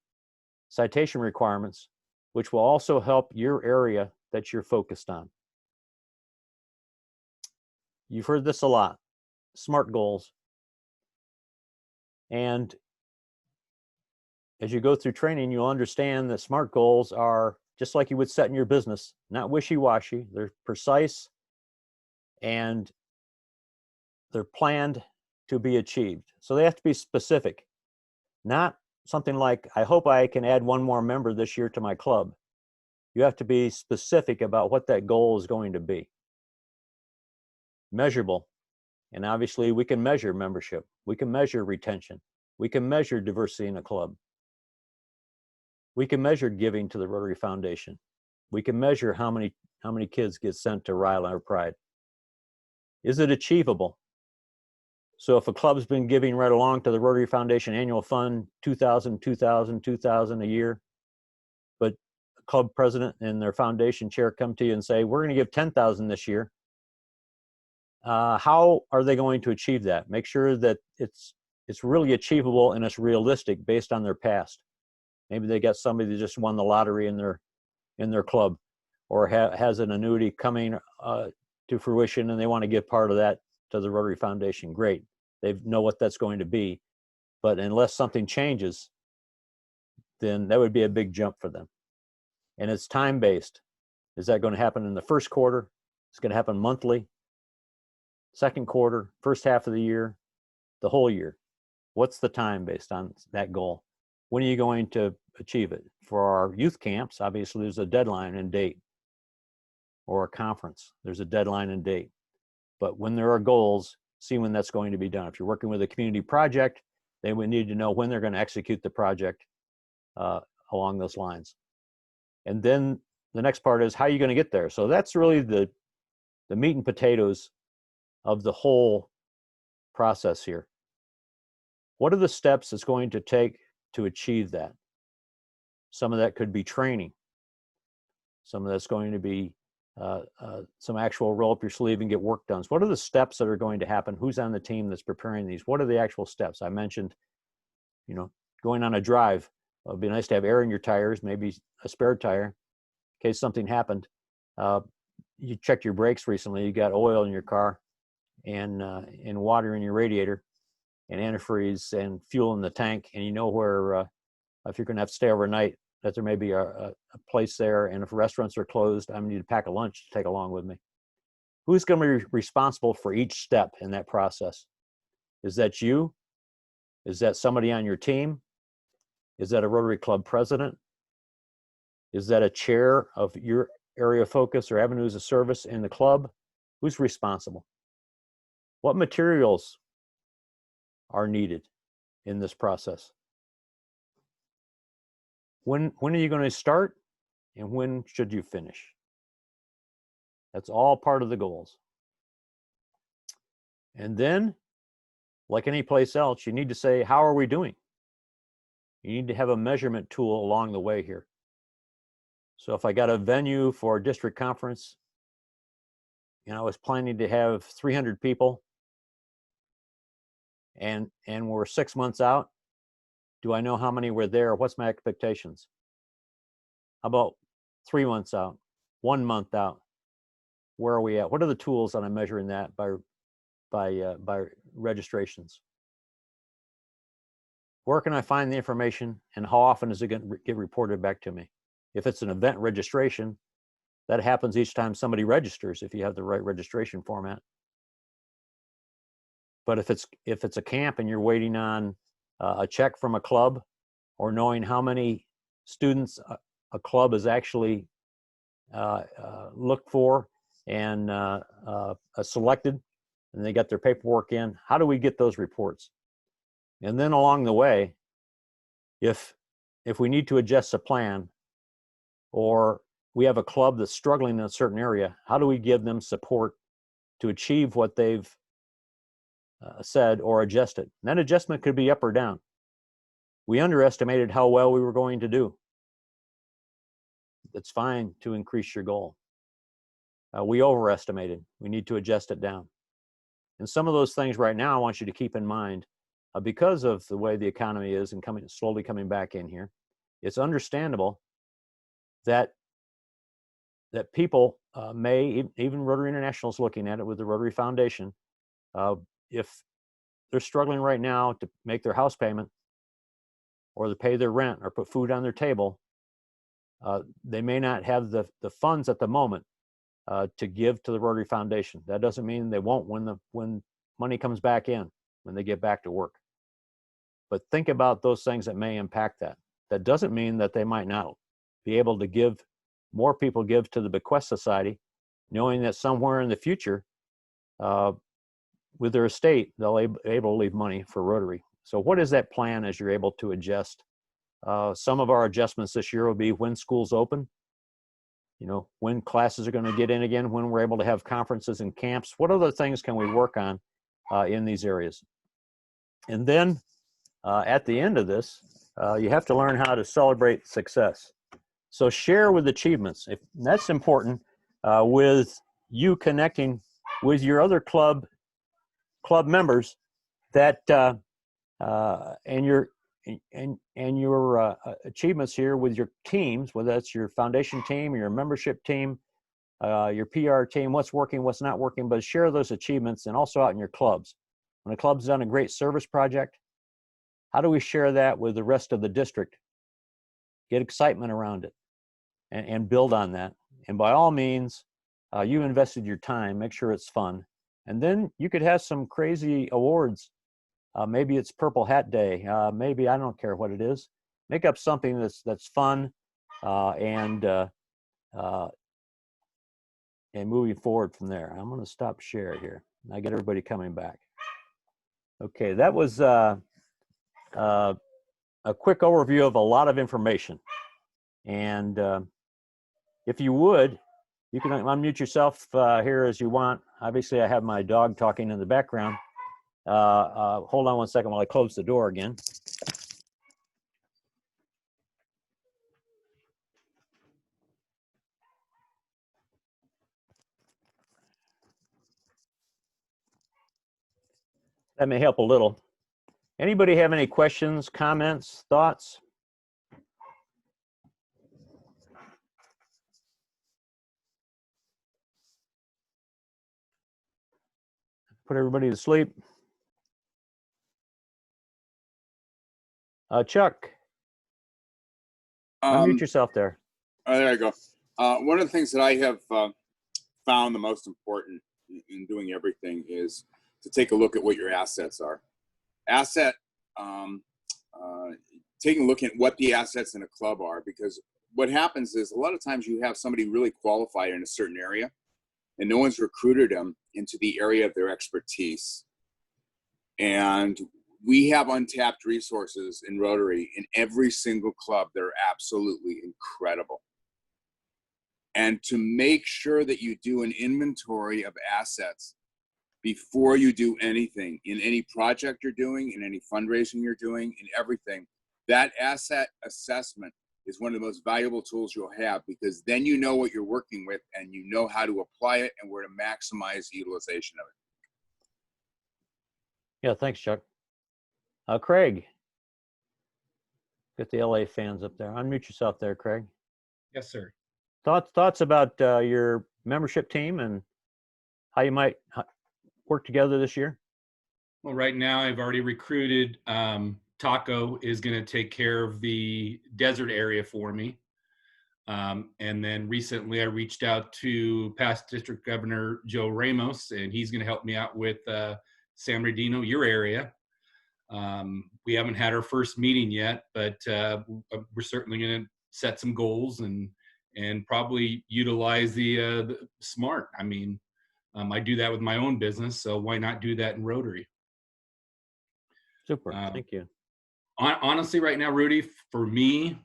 citation requirements, which will also help your area that you're focused on. You've heard this a lot, SMART goals. And as you go through training, you'll understand that SMART goals are just like you would set in your business, not wishy-washy. They're precise and they're planned to be achieved. So they have to be specific, not something like, I hope I can add one more member this year to my club. You have to be specific about what that goal is going to be. Measurable. And obviously we can measure membership. We can measure retention. We can measure diversity in a club. We can measure giving to the Rotary Foundation. We can measure how many kids get sent to Ryla or Pride. Is it achievable? So if a club's been giving right along to the Rotary Foundation annual fund, $2,000 a year, but the club president and their foundation chair come to you and say, we're going to give $10,000 this year. How are they going to achieve that? Make sure that it's really achievable and it's realistic based on their past. Maybe they got somebody that just won the lottery in their club, or has an annuity coming to fruition and they want to give part of that to the Rotary Foundation. Great. They know what that's going to be. But unless something changes, then that would be a big jump for them. And it's time-based. Is that going to happen in the first quarter? It's going to happen monthly, second quarter, first half of the year, the whole year. What's the time based on that goal? When are you going to achieve it? For our youth camps, obviously there's a deadline and date. Or a conference, there's a deadline and date. But when there are goals, see when that's going to be done. If you're working with a community project, then we need to know when they're going to execute the project along those lines. And then the next part is how are you going to get there? So that's really the meat and potatoes of the whole process here. What are the steps it's going to take to achieve that? Some of that could be training. Some of that's going to be some actual roll up your sleeve and get work done. So what are the steps that are going to happen? Who's on the team that's preparing these? What are the actual steps? I mentioned, going on a drive. It'd be nice to have air in your tires, maybe a spare tire in case something happened. You checked your brakes recently. You got oil in your car and water in your radiator and antifreeze and fuel in the tank. And you know where, if you're going to have to stay overnight, that there may be a place there. And if restaurants are closed, I'm going to need to pack a lunch to take along with me. Who's going to be responsible for each step in that process? Is that you? Is that somebody on your team? Is that a Rotary Club president? Is that a chair of your area of focus or avenues of service in the club? Who's responsible? What materials are needed in this process? When are you going to start and when should you finish? That's all part of the goals. And then, like any place else, you need to say, how are we doing? You need to have a measurement tool along the way here. So if I got a venue for a district conference, I was planning to have 300 people and we're 6 months out, do I know how many were there? What's my expectations? How about 3 months out, 1 month out? Where are we at? What are the tools that I'm measuring that by registrations? Where can I find the information and how often is it going to get reported back to me? If it's an event registration, That happens each time somebody registers if you have the right registration format. But if it's a camp and you're waiting on a check from a club, or knowing how many students a club is actually looked for and selected, and they got their paperwork in, how do we get those reports? And then along the way, if we need to adjust a plan, or we have a club that's struggling in a certain area, how do we give them support to achieve what they've said, or adjust it? And that adjustment could be up or down. We underestimated how well we were going to do. It's fine to increase your goal. We overestimated. We need to adjust it down. And some of those things right now I want you to keep in mind, because of the way the economy is and slowly coming back in here. It's understandable that people may, even Rotary International is looking at it with the Rotary Foundation, if they're struggling right now to make their house payment, or to pay their rent, or put food on their table, they may not have the funds at the moment to give to the Rotary Foundation. That doesn't mean they won't when money comes back in, when they get back to work. But think about those things that may impact that. That doesn't mean that they might not be able to give, more people give to the Bequest Society, knowing that somewhere in the future, with their estate, they'll be able to leave money for Rotary. So what is that plan as you're able to adjust? Some of our adjustments this year will be when schools open, when classes are going to get in again, when we're able to have conferences and camps. What other things can we work on in these areas? And then at the end of this, you have to learn how to celebrate success. So share with achievements. That's important, with you connecting with your other club members, that and your achievements here with your teams, whether that's your foundation team or your membership team, your PR team, what's working, what's not working, but share those achievements, and also out in your clubs. When a club's done a great service project, how do we share that with the rest of the district? Get excitement around it and build on that. And by all means, you invested your time, make sure it's fun. And then you could have some crazy awards. Maybe it's Purple Hat Day. Maybe, I don't care what it is. Make up something that's fun and moving forward from there. I'm going to stop share here. I get everybody coming back. Okay, that was a quick overview of a lot of information. And if you would, you can unmute yourself here as you want. Obviously, I have my dog talking in the background. Hold on one second while I close the door again. That may help a little. Anybody have any questions, comments, thoughts? Put everybody to sleep. Chuck, unmute yourself there. There you go. One of the things that I have found the most important in doing everything is to take a look at what your assets are. Taking a look at what the assets in a club are, because what happens is a lot of times you have somebody really qualified in a certain area and no one's recruited them into the area of their expertise. And we have untapped resources in Rotary in every single club that are absolutely incredible. And to make sure that you do an inventory of assets before you do anything, in any project you're doing, in any fundraising you're doing, in everything, that asset assessment is one of the most valuable tools you'll have, because then you know what you're working with and you know how to apply it and where to maximize the utilization of it. Yeah, thanks, Chuck. Craig, get the LA fans up there. Unmute yourself there, Craig. Yes, sir. Thoughts about your membership team and how you might work together this year? Well, right now I've already recruited. Taco is going to take care of the desert area for me. And then recently I reached out to past District Governor Joe Ramos, and he's going to help me out with San Bernardino, your area. We haven't had our first meeting yet, but we're certainly going to set some goals and probably utilize the SMART. I mean, I do that with my own business, so why not do that in Rotary? Super. Thank you. Honestly, right now, Rudy, for me,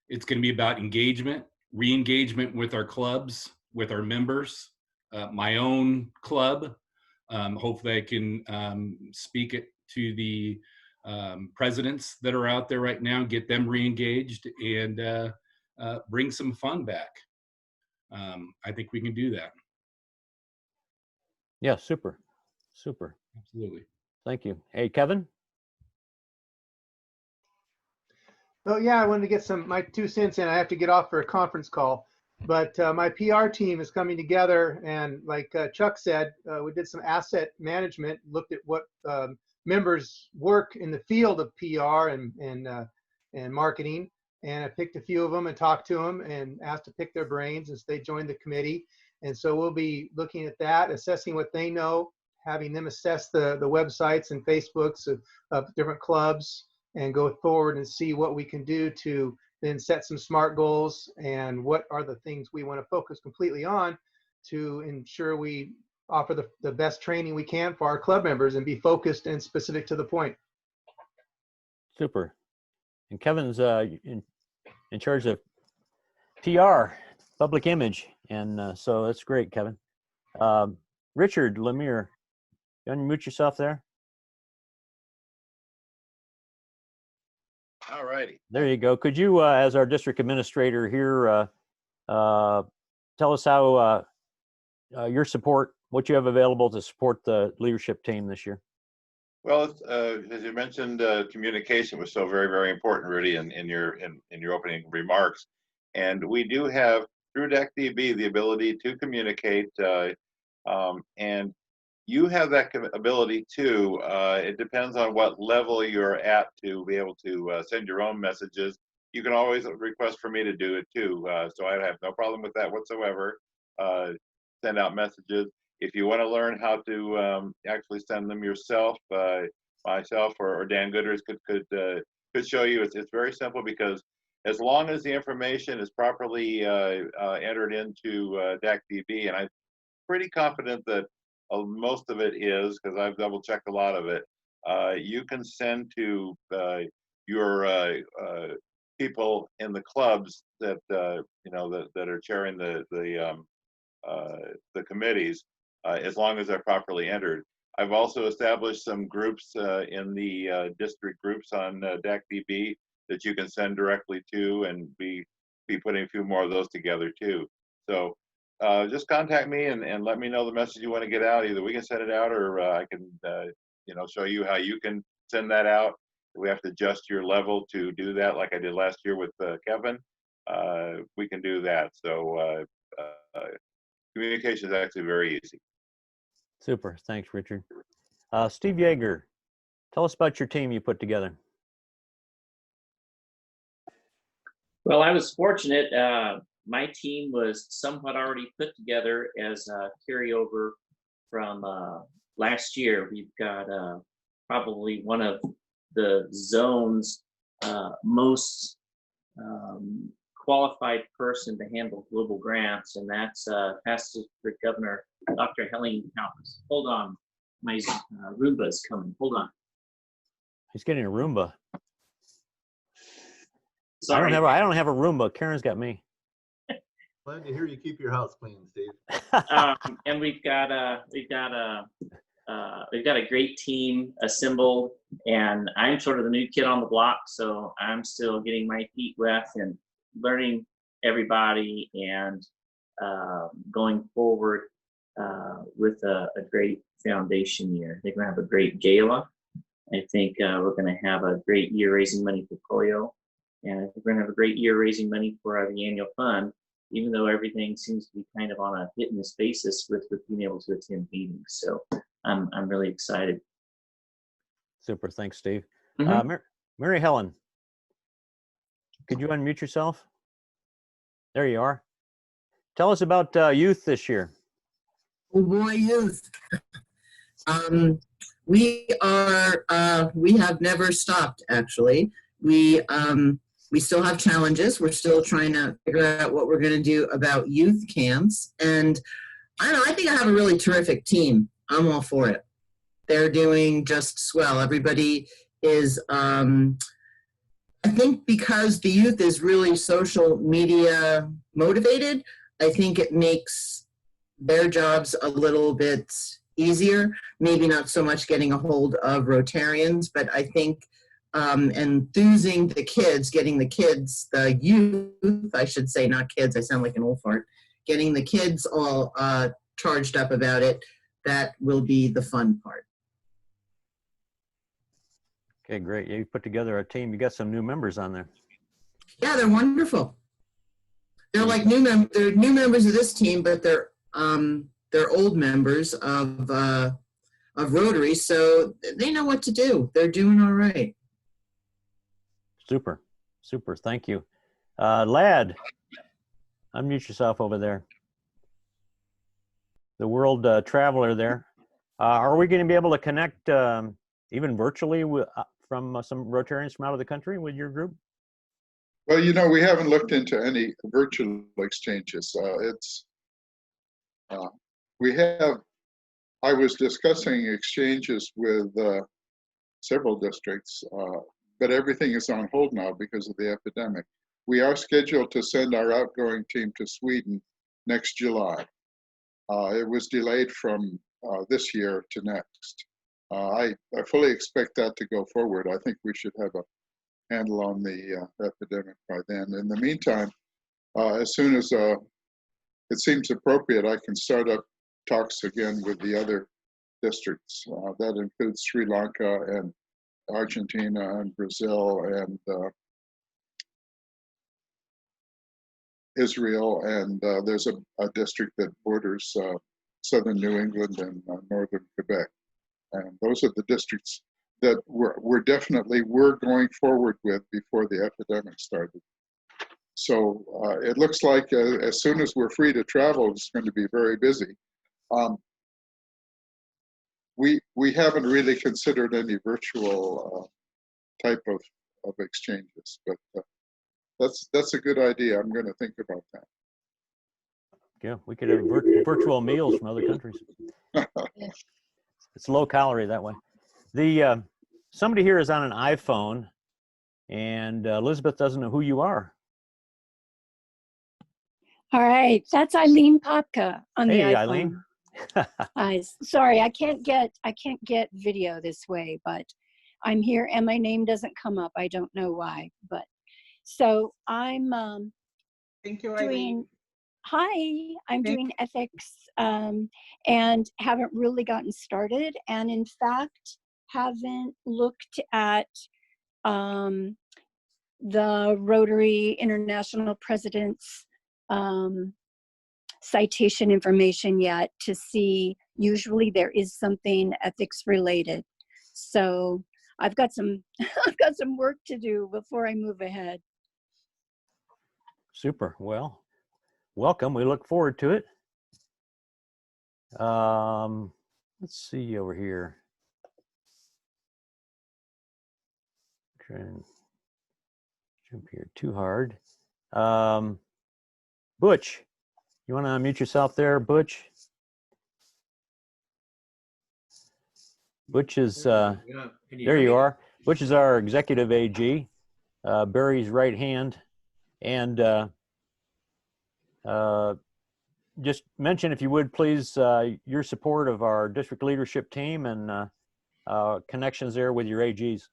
it's going to be about engagement, re-engagement with our clubs, with our members, my own club. Hopefully I can speak it to the presidents that are out there right now, get them re-engaged, and bring some fun back. I think we can do that. Yeah, super. Super. Absolutely. Thank you. Hey, Kevin? Oh yeah, I wanted to get my 2 cents in. I have to get off for a conference call, but my PR team is coming together, and like Chuck said, we did some asset management, looked at what members work in the field of PR and marketing, and I picked a few of them and talked to them and asked to pick their brains, and so they joined the committee. And so we'll be looking at that, assessing what they know, having them assess the websites and Facebooks of different clubs, and go forward and see what we can do to then set some SMART goals and what are the things we want to focus completely on to ensure we offer the best training we can for our club members and be focused and specific to the point. Super. And Kevin's in charge of PR, public image. And so that's great, Kevin. Richard Lemire, you unmute yourself there? All righty. There you go. Could you, as our district administrator here, tell us how your support, what you have available to support the leadership team this year? Well, as you mentioned, communication was so very, very important, Rudy, in your opening remarks. And we do have through DECDB the ability to communicate, and you have that ability too. It depends on what level you're at to be able to send your own messages. You can always request for me to do it too. So I have no problem with that whatsoever. Send out messages. If you want to learn how to actually send them yourself, myself or Dan Gooders could show you. It's very simple, because as long as the information is properly entered into DACDB, and I'm pretty confident that most of it is, because I've double checked a lot of it, you can send to your people in the clubs that that are chairing the committees, as long as they're properly entered. I've also established some groups in the district groups on DACDB that you can send directly to, and be putting a few more of those together too. So just contact me and let me know the message you want to get out. Either we can send it out, or I can show you how you can send that out. We have to adjust your level to do that, like I did last year with Kevin. We can do that. So communication is actually very easy. Super. Thanks, Richard. Steve Yeager, tell us about your team you put together. Well, I was fortunate. My team was somewhat already put together as a carryover from last year. We've got probably one of the zone's most qualified person to handle global grants, and that's past District Governor Dr. Helene House. Hold on, my Roomba's coming. Hold on. He's getting a Roomba. Sorry. I don't have a Roomba. Karen's got me. Glad to hear you keep your house clean, Steve. And we've got a great team assembled, and I'm sort of the new kid on the block, so I'm still getting my feet wet and learning everybody, and going forward with a great foundation year. I think we're gonna have a great gala. I think we're gonna have a great year raising money for polio, and I think we're gonna have a great year raising money for the annual fund, even though everything seems to be kind of on a hit and miss basis with being able to attend meetings. So I'm really excited. Super. Thanks, Steve. Mhm. Mary Helen, could you unmute yourself? There you are. Tell us about youth this year. Oh boy, youth. We have never stopped, actually. We still have challenges. We're still trying to figure out what we're going to do about youth camps. And I don't know, I think I have a really terrific team. I'm all for it. They're doing just swell. Everybody is, I think because the youth is really social media motivated, I think it makes their jobs a little bit easier. Maybe not so much getting a hold of Rotarians, but I think enthusing the kids, getting the kids, the youth, I should say, not kids, I sound like an old fart, getting the kids all charged up about it, that will be the fun part. Okay, great. Yeah, you put together a team. You got some new members on there. Yeah, they're wonderful. They're like they're new members of this team, but they're old members of Rotary, so they know what to do. They're doing all right. Super, super. Thank you. Lad, unmute yourself over there. The world traveler there. Are we going to be able to connect even virtually with, from some Rotarians from out of the country with your group? Well, you know, we haven't looked into any virtual exchanges. I was discussing exchanges with several districts, but everything is on hold now because of the epidemic. We are scheduled to send our outgoing team to Sweden next July. It was delayed from this year to next. I fully expect that to go forward. I think we should have a handle on the epidemic by then. In the meantime, as soon as it seems appropriate, I can start up talks again with the other districts. That includes Sri Lanka and Argentina and Brazil and Israel, and there's a district that borders southern New England and northern Quebec. And those are the districts that we're definitely going forward with before the epidemic started. So it looks like as soon as we're free to travel, it's going to be very busy. We haven't really considered any virtual type of exchanges, but that's a good idea. I'm going to think about that. Yeah, we could have virtual meals from other countries. It's low calorie that way. The somebody here is on an iPhone, and Elizabeth doesn't know who you are. All right, that's Eileen Popka on the Hey, iPhone. Eileen. Sorry, I can't get video this way, but I'm here and my name doesn't come up. I don't know why, but so I'm Thank you, Eileen. I'm doing ethics and haven't really gotten started, and in fact haven't looked at the Rotary International President's citation information yet to see. Usually there is something ethics related, so I've got some work to do before I move ahead. Super. Well, welcome. We look forward to it. Let's see over here. Trying to jump here too hard. Butch, you want to unmute yourself there, Butch? Butch is, there you are. Butch is our executive AG, Barry's right hand. And just mention, if you would, please, your support of our district leadership team and connections there with your AGs.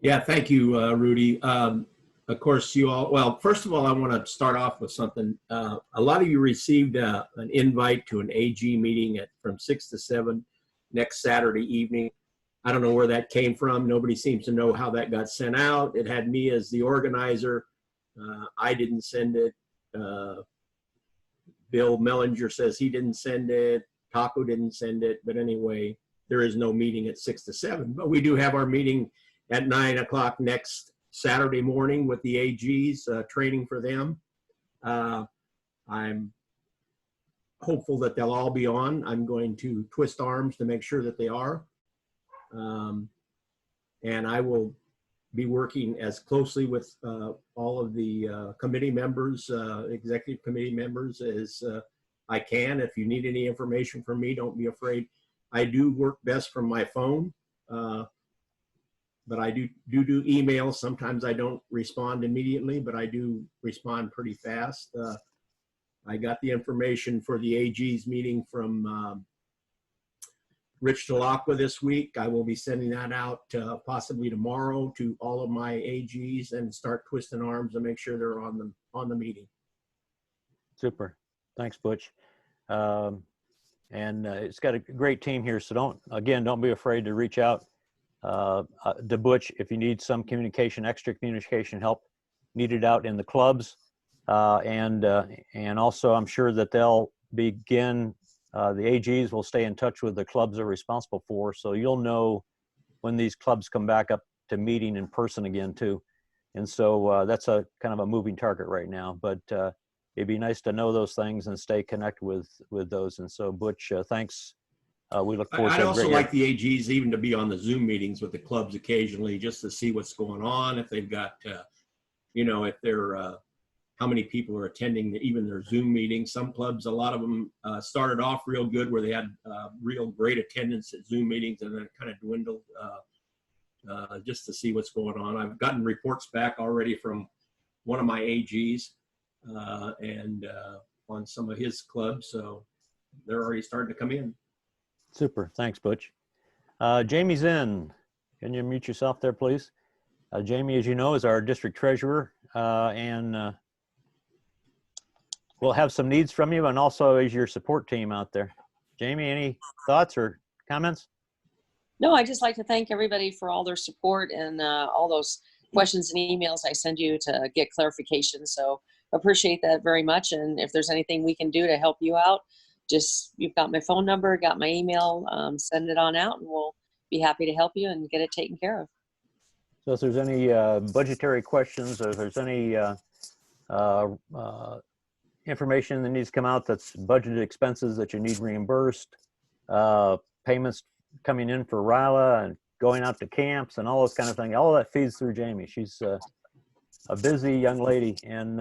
Yeah, thank you, Rudy. Of course, you all, well, first of all, I want to start off with something. A lot of you received an invite to an AG meeting from 6 to 7 next Saturday evening. I don't know where that came from. Nobody seems to know how that got sent out. It had me as the organizer. I didn't send it. Bill Mellinger says he didn't send it. Taco didn't send it. But anyway, there is no meeting at 6 to 7. But we do have our meeting at 9 o'clock next Saturday morning with the AGs, training for them. I'm hopeful that they'll all be on. I'm going to twist arms to make sure that they are. And I will be working as closely with all of the committee members, executive committee members, as I can. If you need any information from me, don't be afraid. I do work best from my phone, but I do email. Sometimes I don't respond immediately, but I do respond pretty fast. I got the information for the AG's meeting from Rich Delacqua this week. I will be sending that out possibly tomorrow to all of my AGs and start twisting arms to make sure they're on the meeting. Super. Thanks, Butch. And it's got a great team here. So don't be afraid to reach out to Butch if you need some extra communication help needed out in the clubs. And also I'm sure that they'll begin, the AGs will stay in touch with the clubs they're responsible for. So you'll know when these clubs come back up to meeting in person again too. And so that's a kind of a moving target right now, but it'd be nice to know those things and stay connected with those. And so Butch, thanks. We look forward to I'd a also great like the AGs even to be on the Zoom meetings with the clubs occasionally, just to see what's going on. If they've got, if they're, how many people are attending even their Zoom meetings. Some clubs, a lot of them started off real good where they had real great attendance at Zoom meetings, and then it kind of dwindled just to see what's going on. I've gotten reports back already from one of my AGs and on some of his clubs, so they're already starting to come in. Super. Thanks, Butch. Jamie's in. Can you mute yourself there, please? Jamie, as you know, is our district treasurer, and we'll have some needs from you, and also as your support team out there. Jamie, any thoughts or comments? No, I just like to thank everybody for all their support and all those questions and emails I send you to get clarification. So appreciate that very much. And if there's anything we can do to help you out, you've got my phone number, got my email, send it on out, and we'll be happy to help you and get it taken care of. So if there's any budgetary questions, or if there's any information that needs to come out that's budgeted expenses that you need reimbursed, payments coming in for RILA and going out to camps and all those kind of things, all of that feeds through Jamie. She's a busy young lady, and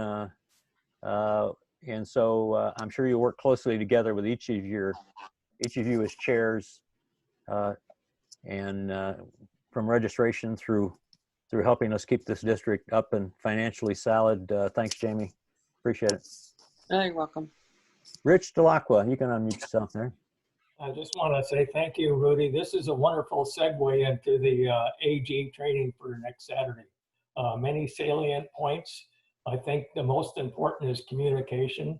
so I'm sure you work closely together with each of you as chairs, and from registration through helping us keep this district up and financially solid. Thanks, Jamie. Appreciate it. Oh, you're welcome. Rich Delacqua, you can unmute yourself there. I just want to say thank you, Rudy. This is a wonderful segue into the AG training for next Saturday. Many salient points. I think the most important is communication.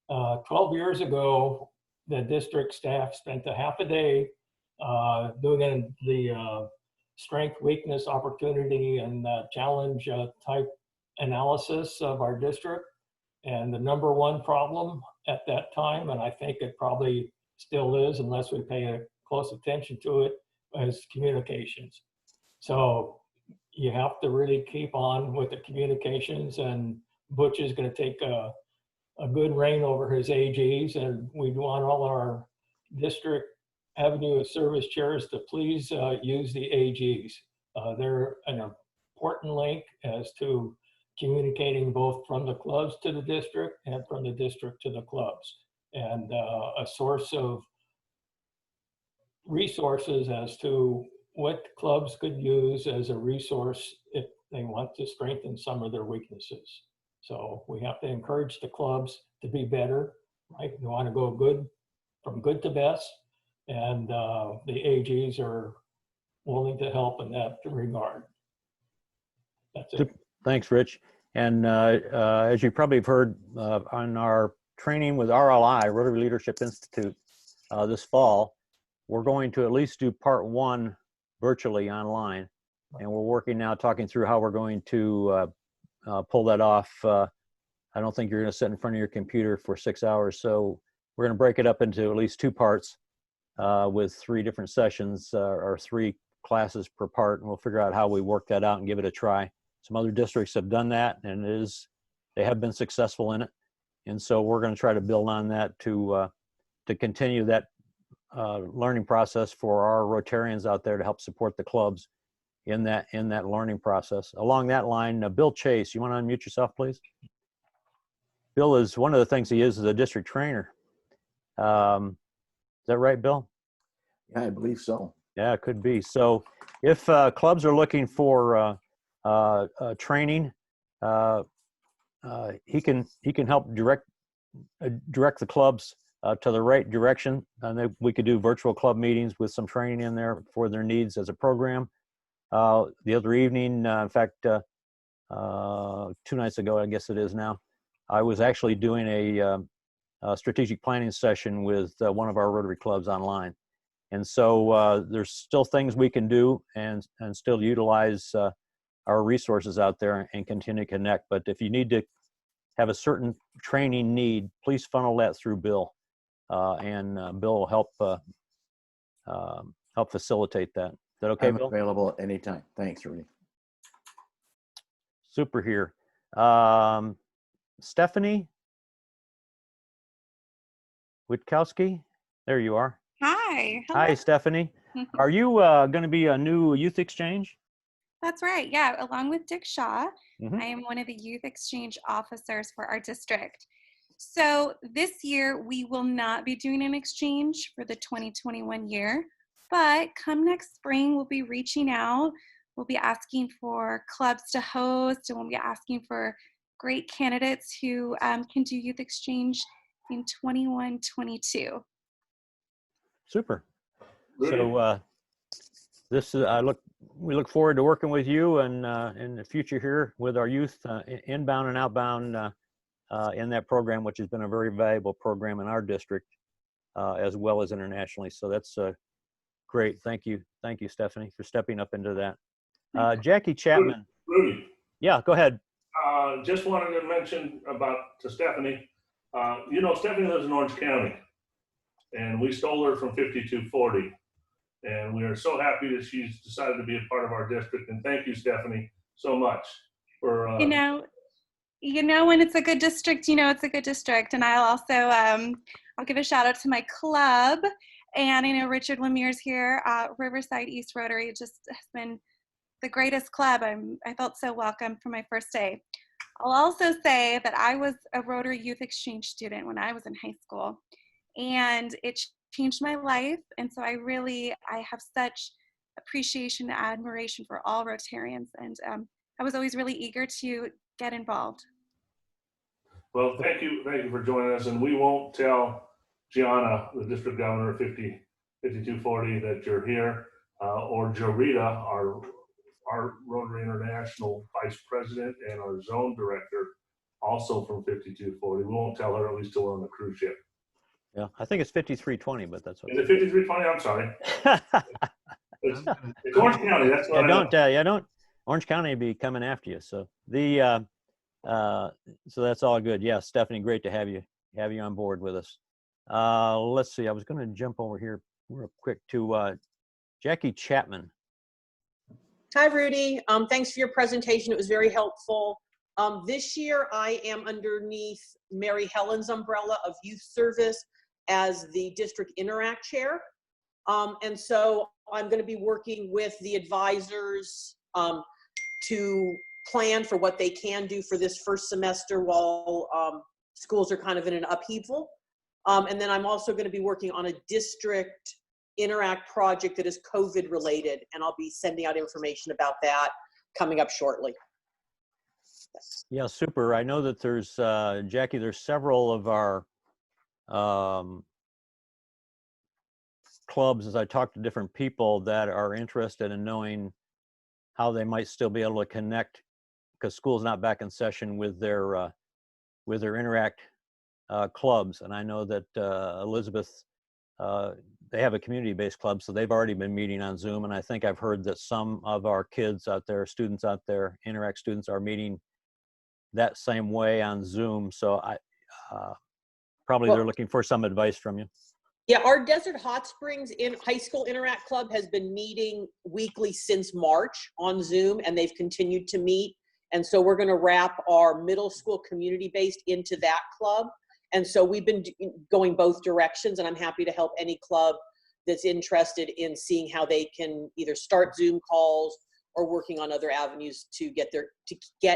12 years ago, the district staff spent a half a day doing the strength, weakness, opportunity, and challenge type analysis of our district. And the number one problem at that time, and I think it probably still is unless we pay close attention to it, is communications. So you have to really keep on with the communications, and Butch is going to take a good reign over his AGs, and we want all our district avenue of service chairs to please use the AGs. They're an important link as to communicating both from the clubs to the district and from the district to the clubs, and a source of resources as to what clubs could use as a resource if they want to strengthen some of their weaknesses. So we have to encourage the clubs to be better, right? We want to go from good to best, and the AGs are willing to help in that regard. That's it. Thanks, Rich. And as you probably have heard on our training with RLI, Rotary Leadership Institute, this fall, we're going to at least do part one virtually online. And we're working now, talking through how we're going to pull that off. I don't think you're going to sit in front of your computer for 6 hours. So we're going to break it up into at least two parts with 3 different sessions or 3 classes per part. And we'll figure out how we work that out and give it a try. Some other districts have done that, and they have been successful in it. And so we're going to try to build on that to continue that learning process for our Rotarians out there to help support the clubs in that learning process. Along that line, Bill Chase, you want to unmute yourself, please? Bill is, one of the things he is a district trainer. Is that right, Bill? Yeah, I believe so. Yeah, it could be. So if clubs are looking for training, he can help direct the clubs to the right direction. And we could do virtual club meetings with some training in there for their needs as a program. The other evening, in fact, 2 nights ago, I guess it is now, I was actually doing a strategic planning session with one of our Rotary clubs online. And so there's still things we can do and still utilize our resources out there and continue to connect. But if you need to have a certain training need, please funnel that through Bill, and Bill will help facilitate that. Is that okay, I'm Bill? available anytime. Thanks, Rudy. Super here. Stephanie Witkowski, there you are. Hi. Hello. Hi, Stephanie. Are you going to be a new youth exchange? That's right. Yeah. Along with Dick Shaw, Mm-hmm. I am one of the youth exchange officers for our district. So this year, we will not be doing an exchange for the 2021 year, but come next spring, we'll be reaching out. We'll be asking for clubs to host, and we'll be asking for great candidates who can do youth exchange in 21-22. Super. So we look forward to working with you and in the future here with our youth inbound and outbound in that program, which has been a very valuable program in our district as well as internationally. So that's great. Thank you, Stephanie, for stepping up into that. Jackie Chapman. Rudy. Yeah, go ahead. Just wanted to mention to Stephanie. Stephanie lives in Orange County, and we stole her from 5240. And we are so happy that she's decided to be a part of our district. And thank you, Stephanie, so much for. When it's a good district, it's a good district. And I'll also I'll give a shout out to my club. And I know Richard Lemire's here. Riverside East Rotary just has been the greatest club. I felt so welcome from my first day. I'll also say that I was a Rotary Youth Exchange student when I was in high school, and it changed my life. And so I have such appreciation and admiration for all Rotarians, and I was always really eager to get involved. Well, thank you for joining us, and we won't tell Gianna, the district governor of 5240, that you're here, or Jorita, our Rotary International vice president and our zone director, also from 5240. We won't tell her, at least till we're on the cruise ship. Yeah, I think it's 5320, but that's okay. Is it 5320? I'm sorry. It's Orange County. That's what don't. Orange County will be coming after you. So so that's all good. Yeah, Stephanie, great to have you on board with us. Let's see. I was going to jump over here real quick to Jackie Chapman. Hi, Rudy. Thanks for your presentation. It was very helpful. This year, I am underneath Mary Helen's umbrella of youth service as the district Interact chair. And so I'm going to be working with the advisors to plan for what they can do for this first semester while schools are kind of in an upheaval. And then I'm also going to be working on a district Interact project that is COVID related, and I'll be sending out information about that coming up shortly. Yeah, super. I know that there's, Jackie, there's several of our clubs, as I talk to different people, that are interested in knowing how they might still be able to connect, because school's not back in session, with their Interact clubs. And I know that Elizabeth, they have a community-based club, so they've already been meeting on Zoom. And I think I've heard that some of our kids out there, students out there, Interact students, are meeting that same way on Zoom. So they're looking for some advice from you. Yeah, our Desert Hot Springs in High School Interact Club has been meeting weekly since March on Zoom, and they've continued to meet. And so we're going to wrap our middle school community-based into that club. And so we've been going both directions, and I'm happy to help any club that's interested in seeing how they can either start Zoom calls or working on other avenues to get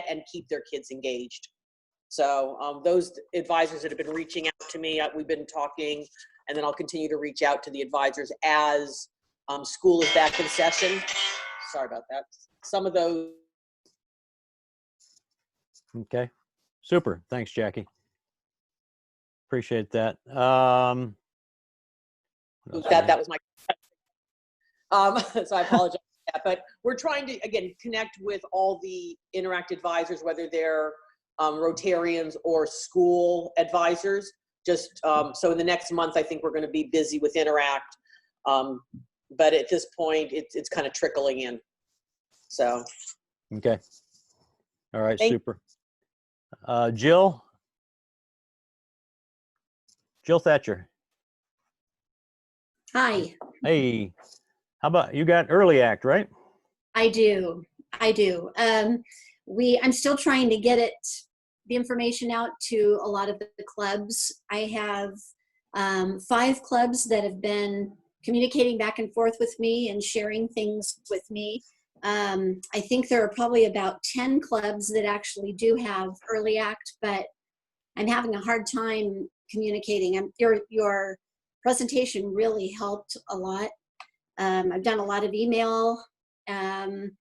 and keep their kids engaged. So those advisors that have been reaching out to me, we've been talking, and then I'll continue to reach out to the advisors as school is back in session. Sorry about that. Some of those. Okay, super. Thanks, Jackie. Appreciate that. That was my. So I apologize for that, but we're trying to again connect with all the Interact advisors, whether they're Rotarians or school advisors. Just so in the next month, I think we're going to be busy with Interact, but at this point, it's kind of trickling in. So. Okay. All right. Super. Jill Thatcher. Hi. Hey, how about you got Early Act, right? I do. I'm still trying to get the information out to a lot of the clubs. I have 5 clubs that have been communicating back and forth with me and sharing things with me. I think there are probably about 10 clubs that actually do have Early Act, but I'm having a hard time communicating. Your presentation really helped a lot. I've done a lot of email, and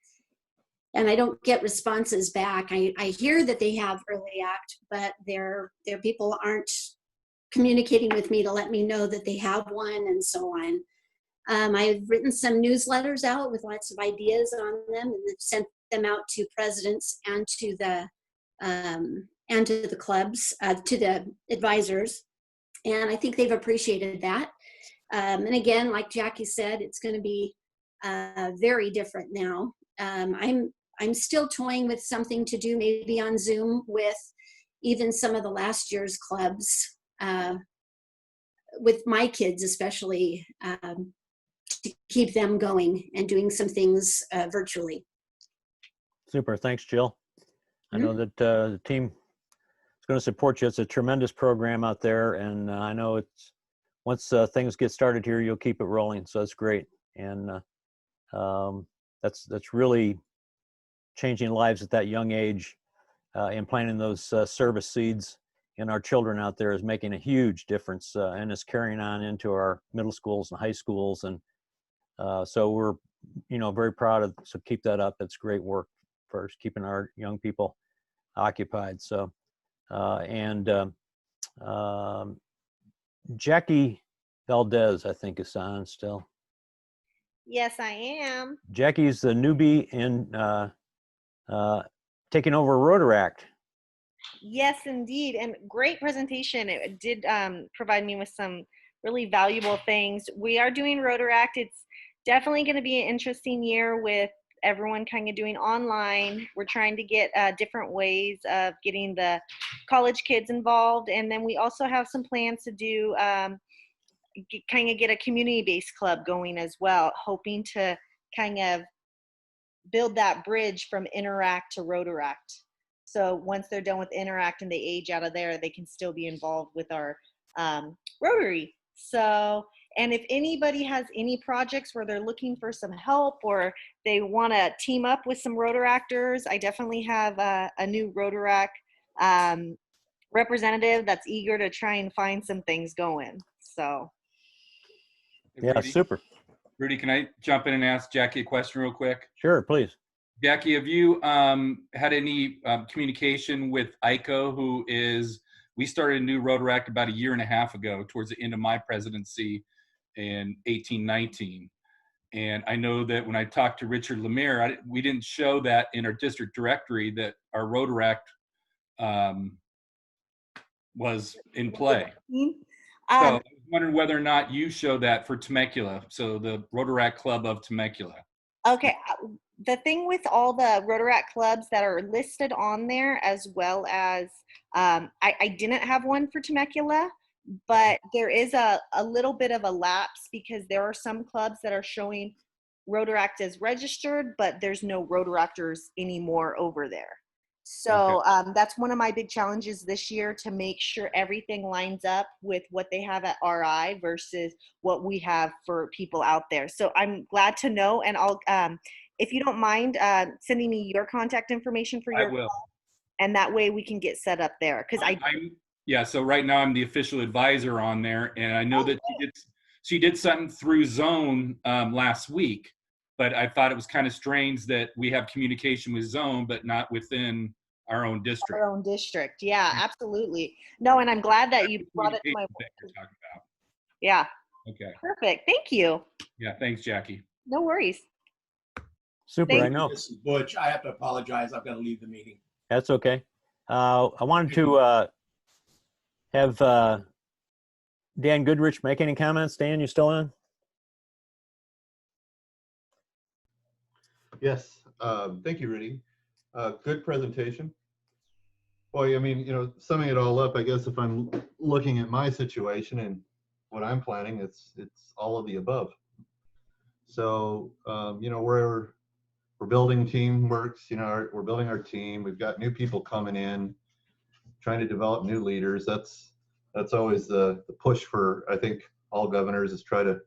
I don't get responses back. I hear that they have Early Act, but their people aren't communicating with me to let me know that they have one, and so on. I've written some newsletters out with lots of ideas on them, and sent them out to presidents and to the clubs, to the advisors, and I think they've appreciated that. And again, like Jackie said, it's going to be very different now. I'm still toying with something to do maybe on Zoom with even some of the last year's clubs, with my kids especially, to keep them going and doing some things virtually. Super. Thanks, Jill. I know that the team is going to support you. It's a tremendous program out there, and I know it's once things get started here, you'll keep it rolling. So that's great, and that's really changing lives at that young age, and planting those service seeds in our children out there is making a huge difference, and it's carrying on into our middle schools and high schools, and so we're very proud of. So keep that up. It's great work for keeping our young people occupied. So Jackie Valdez, I think, is on still. Yes, I am. Jackie's the newbie in taking over Rotaract. Yes, indeed. And great presentation. It did provide me with some really valuable things. We are doing Rotaract. It's definitely going to be an interesting year with everyone kind of doing online. We're trying to get different ways of getting the college kids involved. And then we also have some plans to do kind of get a community-based club going as well, hoping to kind of build that bridge from Interact to Rotaract. So once they're done with Interact and they age out of there, they can still be involved with our Rotary. So, and if anybody has any projects where they're looking for some help or they want to team up with some Rotaractors, I definitely have a new Rotaract representative that's eager to try and find some things going. So. Hey, Yeah, Rudy. super. Rudy, can I jump in and ask Jackie a question real quick? Sure, please. Jackie, have you had any communication with ICO, we started a new Rotaract about 1.5 years ago towards the end of my presidency in 18-19. And I know that when I talked to Richard Lemire, we didn't show that in our district directory that our Rotaract was in play. So I was wondering whether or not you show that for Temecula, so the Rotaract Club of Temecula. Okay, the thing with all the Rotaract clubs that are listed on there, as well as I didn't have one for Temecula, but there is a little bit of a lapse because there are some clubs that are showing Rotaract as registered, but there's no Rotaractors anymore over there. So that's one of my big challenges this year, to make sure everything lines up with what they have at RI versus what we have for people out there. So I'm glad to know, and I'll, if you don't mind, sending me your contact information for your I will. club, and that way we can get set up there. Because yeah, so right now I'm the official advisor on there, and I know that she did something through Zone last week, but I thought it was kind of strange that we have communication with Zone, but not within our own district. Our own district, yeah, absolutely. No, and I'm glad that you brought it to my. That you're talking about. Yeah. Okay. Perfect. Thank you. Yeah. Thanks, Jackie. No worries. Super. I know. This is Butch. I have to apologize. I've got to leave the meeting. That's okay. I wanted to have Dan Goodrich make any comments. Dan, you still on? Yes. Thank you, Rudy. Good presentation. Boy, I mean, you know, summing it all up, I guess if I'm looking at my situation and what I'm planning, it's all of the above. So, you know, we're building teamworks, you know, we're building our team. We've got new people coming in, trying to develop new leaders. That's always the push for, I think, all governors, is try to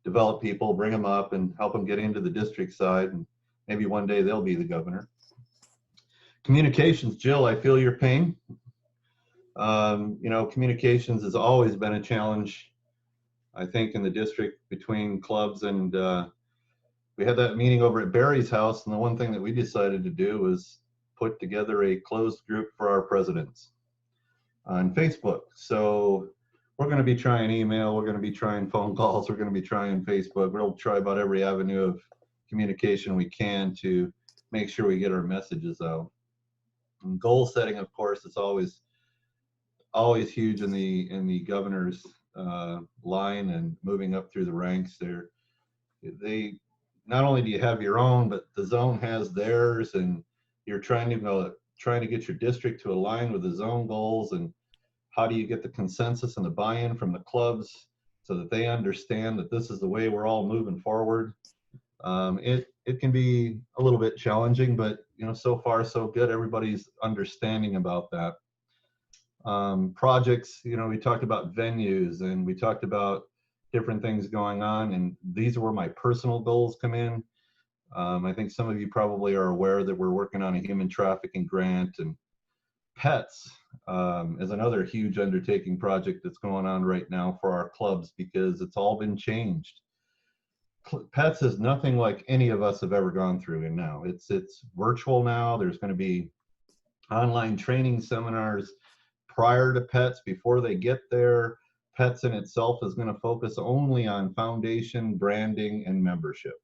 develop people, bring them up and help them get into the district side. And maybe one day they'll be the governor. Communications, Jill, I feel your pain. You know, communications has always been a challenge, I think, in the district between clubs. And we had that meeting over at Barry's house, and the one thing that we decided to do was put together a closed group for our presidents on Facebook. So we're going to be trying email, we're going to be trying phone calls, we're going to be trying Facebook. We'll try about every avenue of communication we can to make sure we get our messages out. And goal setting, of course, is always huge in the governor's line and moving up through the ranks there. They not only do you have your own, but the zone has theirs, and you're trying to get your district to align with the zone goals. And how do you get the consensus and the buy-in from the clubs so that they understand that this is the way we're all moving forward? It can be a little bit challenging, but you know, so far so good. Everybody's understanding about that. Projects, you know, we talked about venues and we talked about different things going on, and these are where my personal goals come in. I think some of you probably are aware that we're working on a human trafficking grant, and pets is another huge undertaking project that's going on right now for our clubs, because it's all been changed. Pets is nothing like any of us have ever gone through, and now it's virtual now. There's going to be online training seminars prior to pets, before they get there. Pets in itself is going to focus only on foundation, branding, and membership.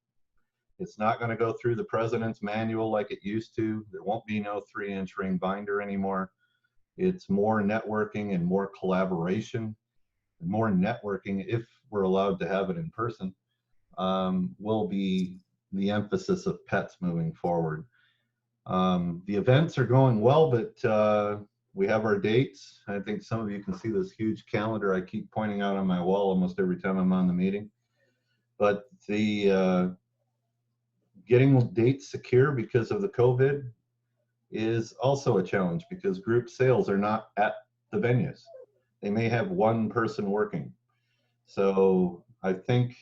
It's not going to go through the president's manual like it used to. There won't be no 3-inch ring binder anymore. It's more networking and more collaboration. More networking, if we're allowed to have it in person, will be the emphasis of pets moving forward. The events are going well, but we have our dates. I think some of you can see this huge calendar I keep pointing out on my wall almost every time I'm on the meeting. But the getting dates secure because of the COVID is also a challenge, because group sales are not at the venues. They may have one person working. So I think,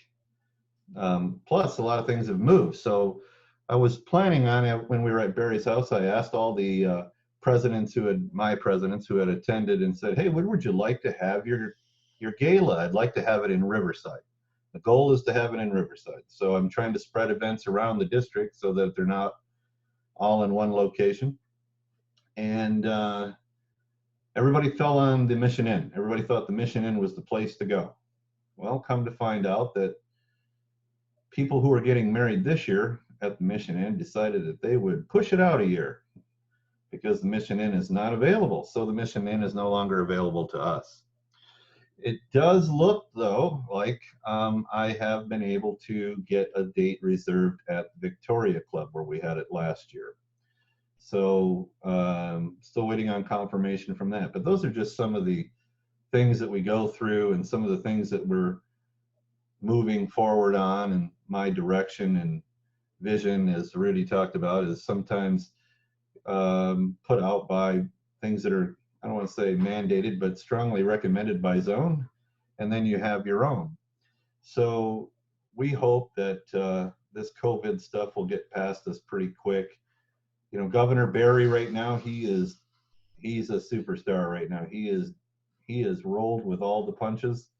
plus a lot of things have moved. So I was planning on it when we were at Barry's house. I asked all the my presidents who had attended and said, hey, where would you like to have your gala? I'd like to have it in Riverside. The goal is to have it in Riverside. So I'm trying to spread events around the district so that they're not all in one location. And everybody fell on the Mission Inn. Everybody thought the Mission Inn was the place to go. Well, come to find out that people who are getting married this year at the Mission Inn decided that they would push it out a year because the Mission Inn is not available. So the Mission Inn is no longer available to us. It does look, though, like I have been able to get a date reserved at Victoria Club where we had it last year. So still waiting on confirmation from that. But those are just some of the things that we go through and some of the things that we're moving forward on. And my direction and vision, as Rudy talked about, is sometimes put out by things that are, I don't want to say mandated, but strongly recommended by zone. And then you have your own. So we hope that this COVID stuff will get past us pretty quick. You know, Governor Barry right now, he's a superstar right now. He is rolled with all the punches.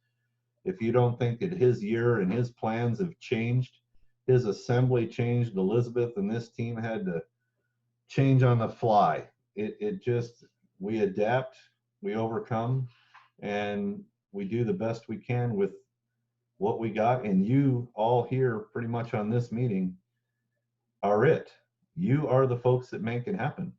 If you don't think that his year and his plans have changed, his assembly changed, Elizabeth and this team had to change on the fly. It just, we adapt, we overcome, and we do the best we can with what we got. And you all here pretty much on this meeting are it. You are the folks that make it happen.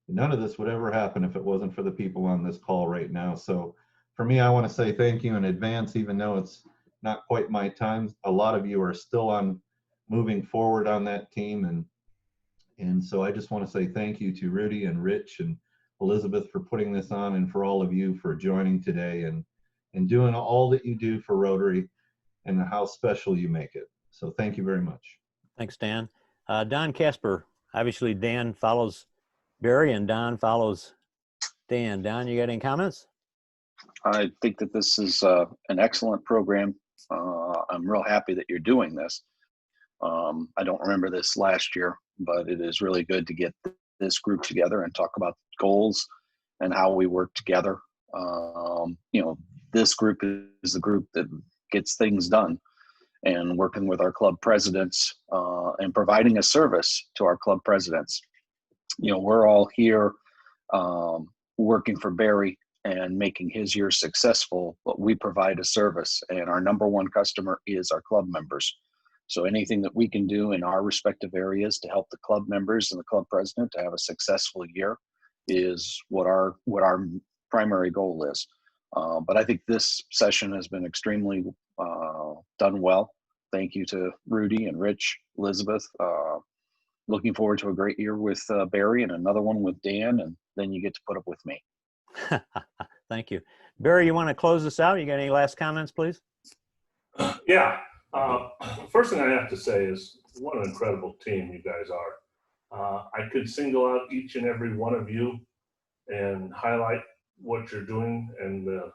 None of this would ever happen if it wasn't for the people on this call right now. So for me, I want to say thank you in advance, even though it's not quite my time. A lot of you are still on moving forward on that team. And so I just want to say thank you to Rudy and Rich and Elizabeth for putting this on, and for all of you for joining today and doing all that you do for Rotary and how special you make it. So thank you very much. Thanks, Dan. Don Casper, obviously Dan follows Barry and Don follows Dan. Don, you got any comments? I think that this is an excellent program. I'm real happy that you're doing this. I don't remember this last year, but it is really good to get this group together and talk about goals and how we work together. You know, this group is the group that gets things done, and working with our club presidents and providing a service to our club presidents. You know, we're all here working for Barry and making his year successful, but we provide a service, and our number one customer is our club members. So anything that we can do in our respective areas to help the club members and the club president to have a successful year is what our primary goal is. But I think this session has been extremely done well. Thank you to Rudy and Rich, Elizabeth. Looking forward to a great year with Barry and another one with Dan, and then you get to put up with me. Thank you. Barry, you want to close this out? You got any last comments, please? Yeah. First thing I have to say is what an incredible team you guys are. I could single out each and every one of you and highlight what you're doing and the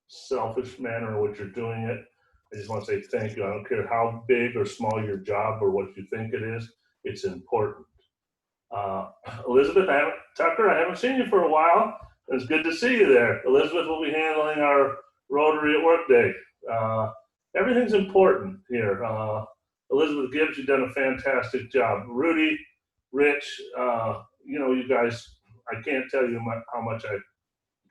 selfish manner in which you're doing it. I just want to say thank you. I don't care how big or small your job or what you think it is, it's important. Elizabeth Tucker, I haven't seen you for a while. It's good to see you there. Elizabeth will be handling our Rotary at Work Day. Everything's important here. Elizabeth Gibbs, you've done a fantastic job. Rudy, Rich, you know, you guys, I can't tell you how much I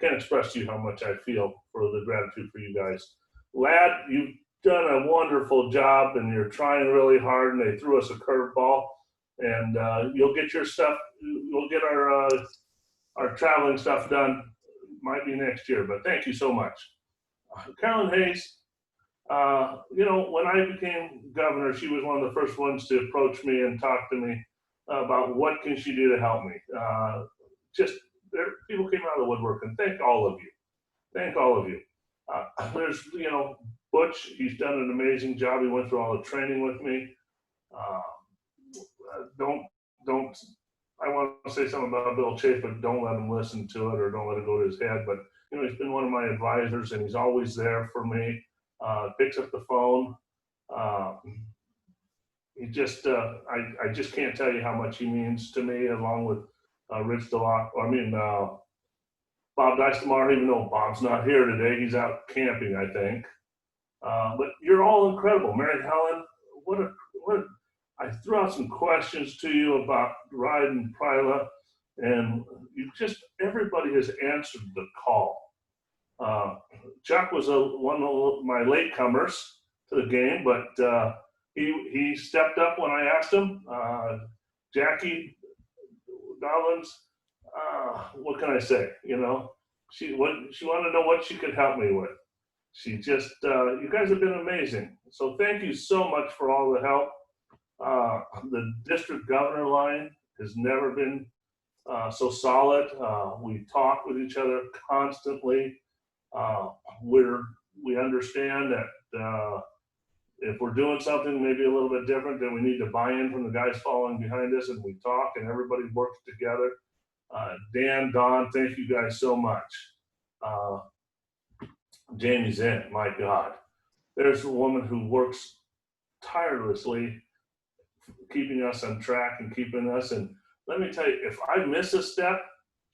can't express to you how much I feel for the gratitude for you guys. Lad, you've done a wonderful job, and you're trying really hard, and they threw us a curveball, and you'll get your stuff, we'll get our traveling stuff done, might be next year, but thank you so much. Carolyn Hayes, you know, when I became governor, she was one of the first ones to approach me and talk to me about what can she do to help me. People came out of the woodwork, and thank all of you. Thank all of you. There's, you know, Butch, he's done an amazing job. He went through all the training with me. I want to say something about Bill Chafe, but don't let him listen to it or don't let it go to his head. But, you know, he's been one of my advisors, and he's always there for me. Picks up the phone. He just, I just can't tell you how much he means to me, along with Rich DeLock. Bob Dicemar, even though Bob's not here today, he's out camping, I think. But you're all incredible. Mary Helen, I threw out some questions to you about riding Pryla, and everybody has answered the call. Chuck was one of my latecomers to the game, but he stepped up when I asked him. Jackie Dobbins, what can I say? You know, she wanted to know what she could help me with. She just, you guys have been amazing. So thank you so much for all the help. The district governor line has never been so solid. We talk with each other constantly. We understand that if we're doing something maybe a little bit different, then we need to buy in from the guys following behind us, and we talk and everybody works together. Dan, Don, thank you guys so much. Jamie's in, my God. There's a woman who works tirelessly keeping us on track and keeping us. And let me tell you, if I miss a step,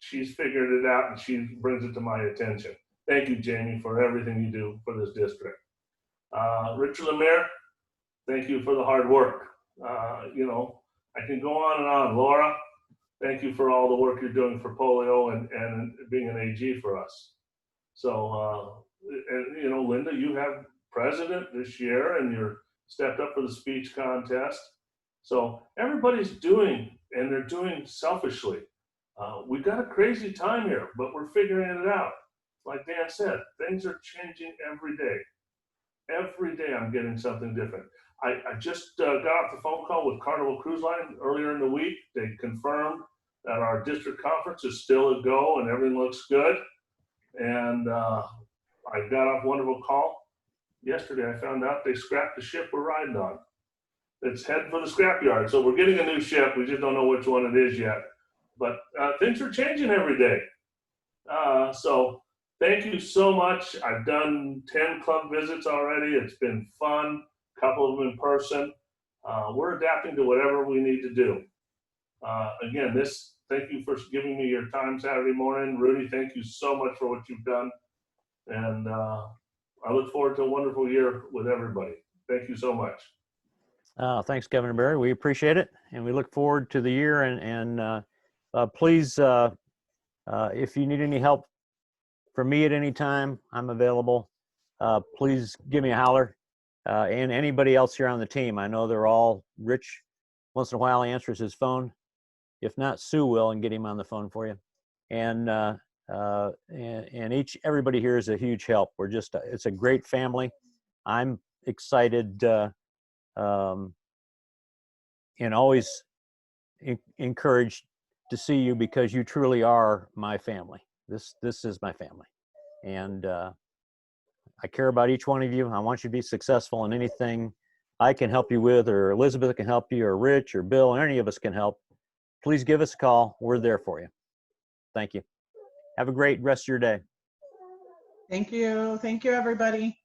she's figured it out and she brings it to my attention. Thank you, Jamie, for everything you do for this district. Richard Lemire, thank you for the hard work. You know, I can go on and on. Laura, thank you for all the work you're doing for polio and being an AG for us. So, and, you know, Linda, you have president this year and you're stepped up for the speech contest. So everybody's doing, and they're doing selfishly. We've got a crazy time here, but we're figuring it out. Like Dan said, things are changing every day. Every day I'm getting something different. I just got off the phone call with Carnival Cruise Line earlier in the week. They confirmed that our district conference is still a go and everything looks good. And I got off a wonderful call. Yesterday I found out they scrapped the ship we're riding on. It's heading for the scrapyard. So we're getting a new ship. We just don't know which one it is yet. But things are changing every day. So thank you so much. I've done 10 club visits already. It's been fun, a couple of them in person. We're adapting to whatever we need to do. Again, thank you for giving me your time Saturday morning. Rudy, thank you so much for what you've done. And I look forward to a wonderful year with everybody. Thank you so much. Thanks, Governor Barry. We appreciate it, and we look forward to the year. And please, if you need any help from me at any time, I'm available. Please give me a holler. And anybody else here on the team, I know they're all Rich. Once in a while, answers his phone. If not, Sue will and get him on the phone for you. And everybody here is a huge help. We're just, it's a great family. I'm excited and always encouraged to see you because you truly are my family. This is my family. And I care about each one of you. I want you to be successful in anything I can help you with, or Elizabeth can help you, or Rich or Bill, or any of us can help. Please give us a call. We're there for you. Thank you. Have a great rest of your day. Thank you. Thank you, everybody.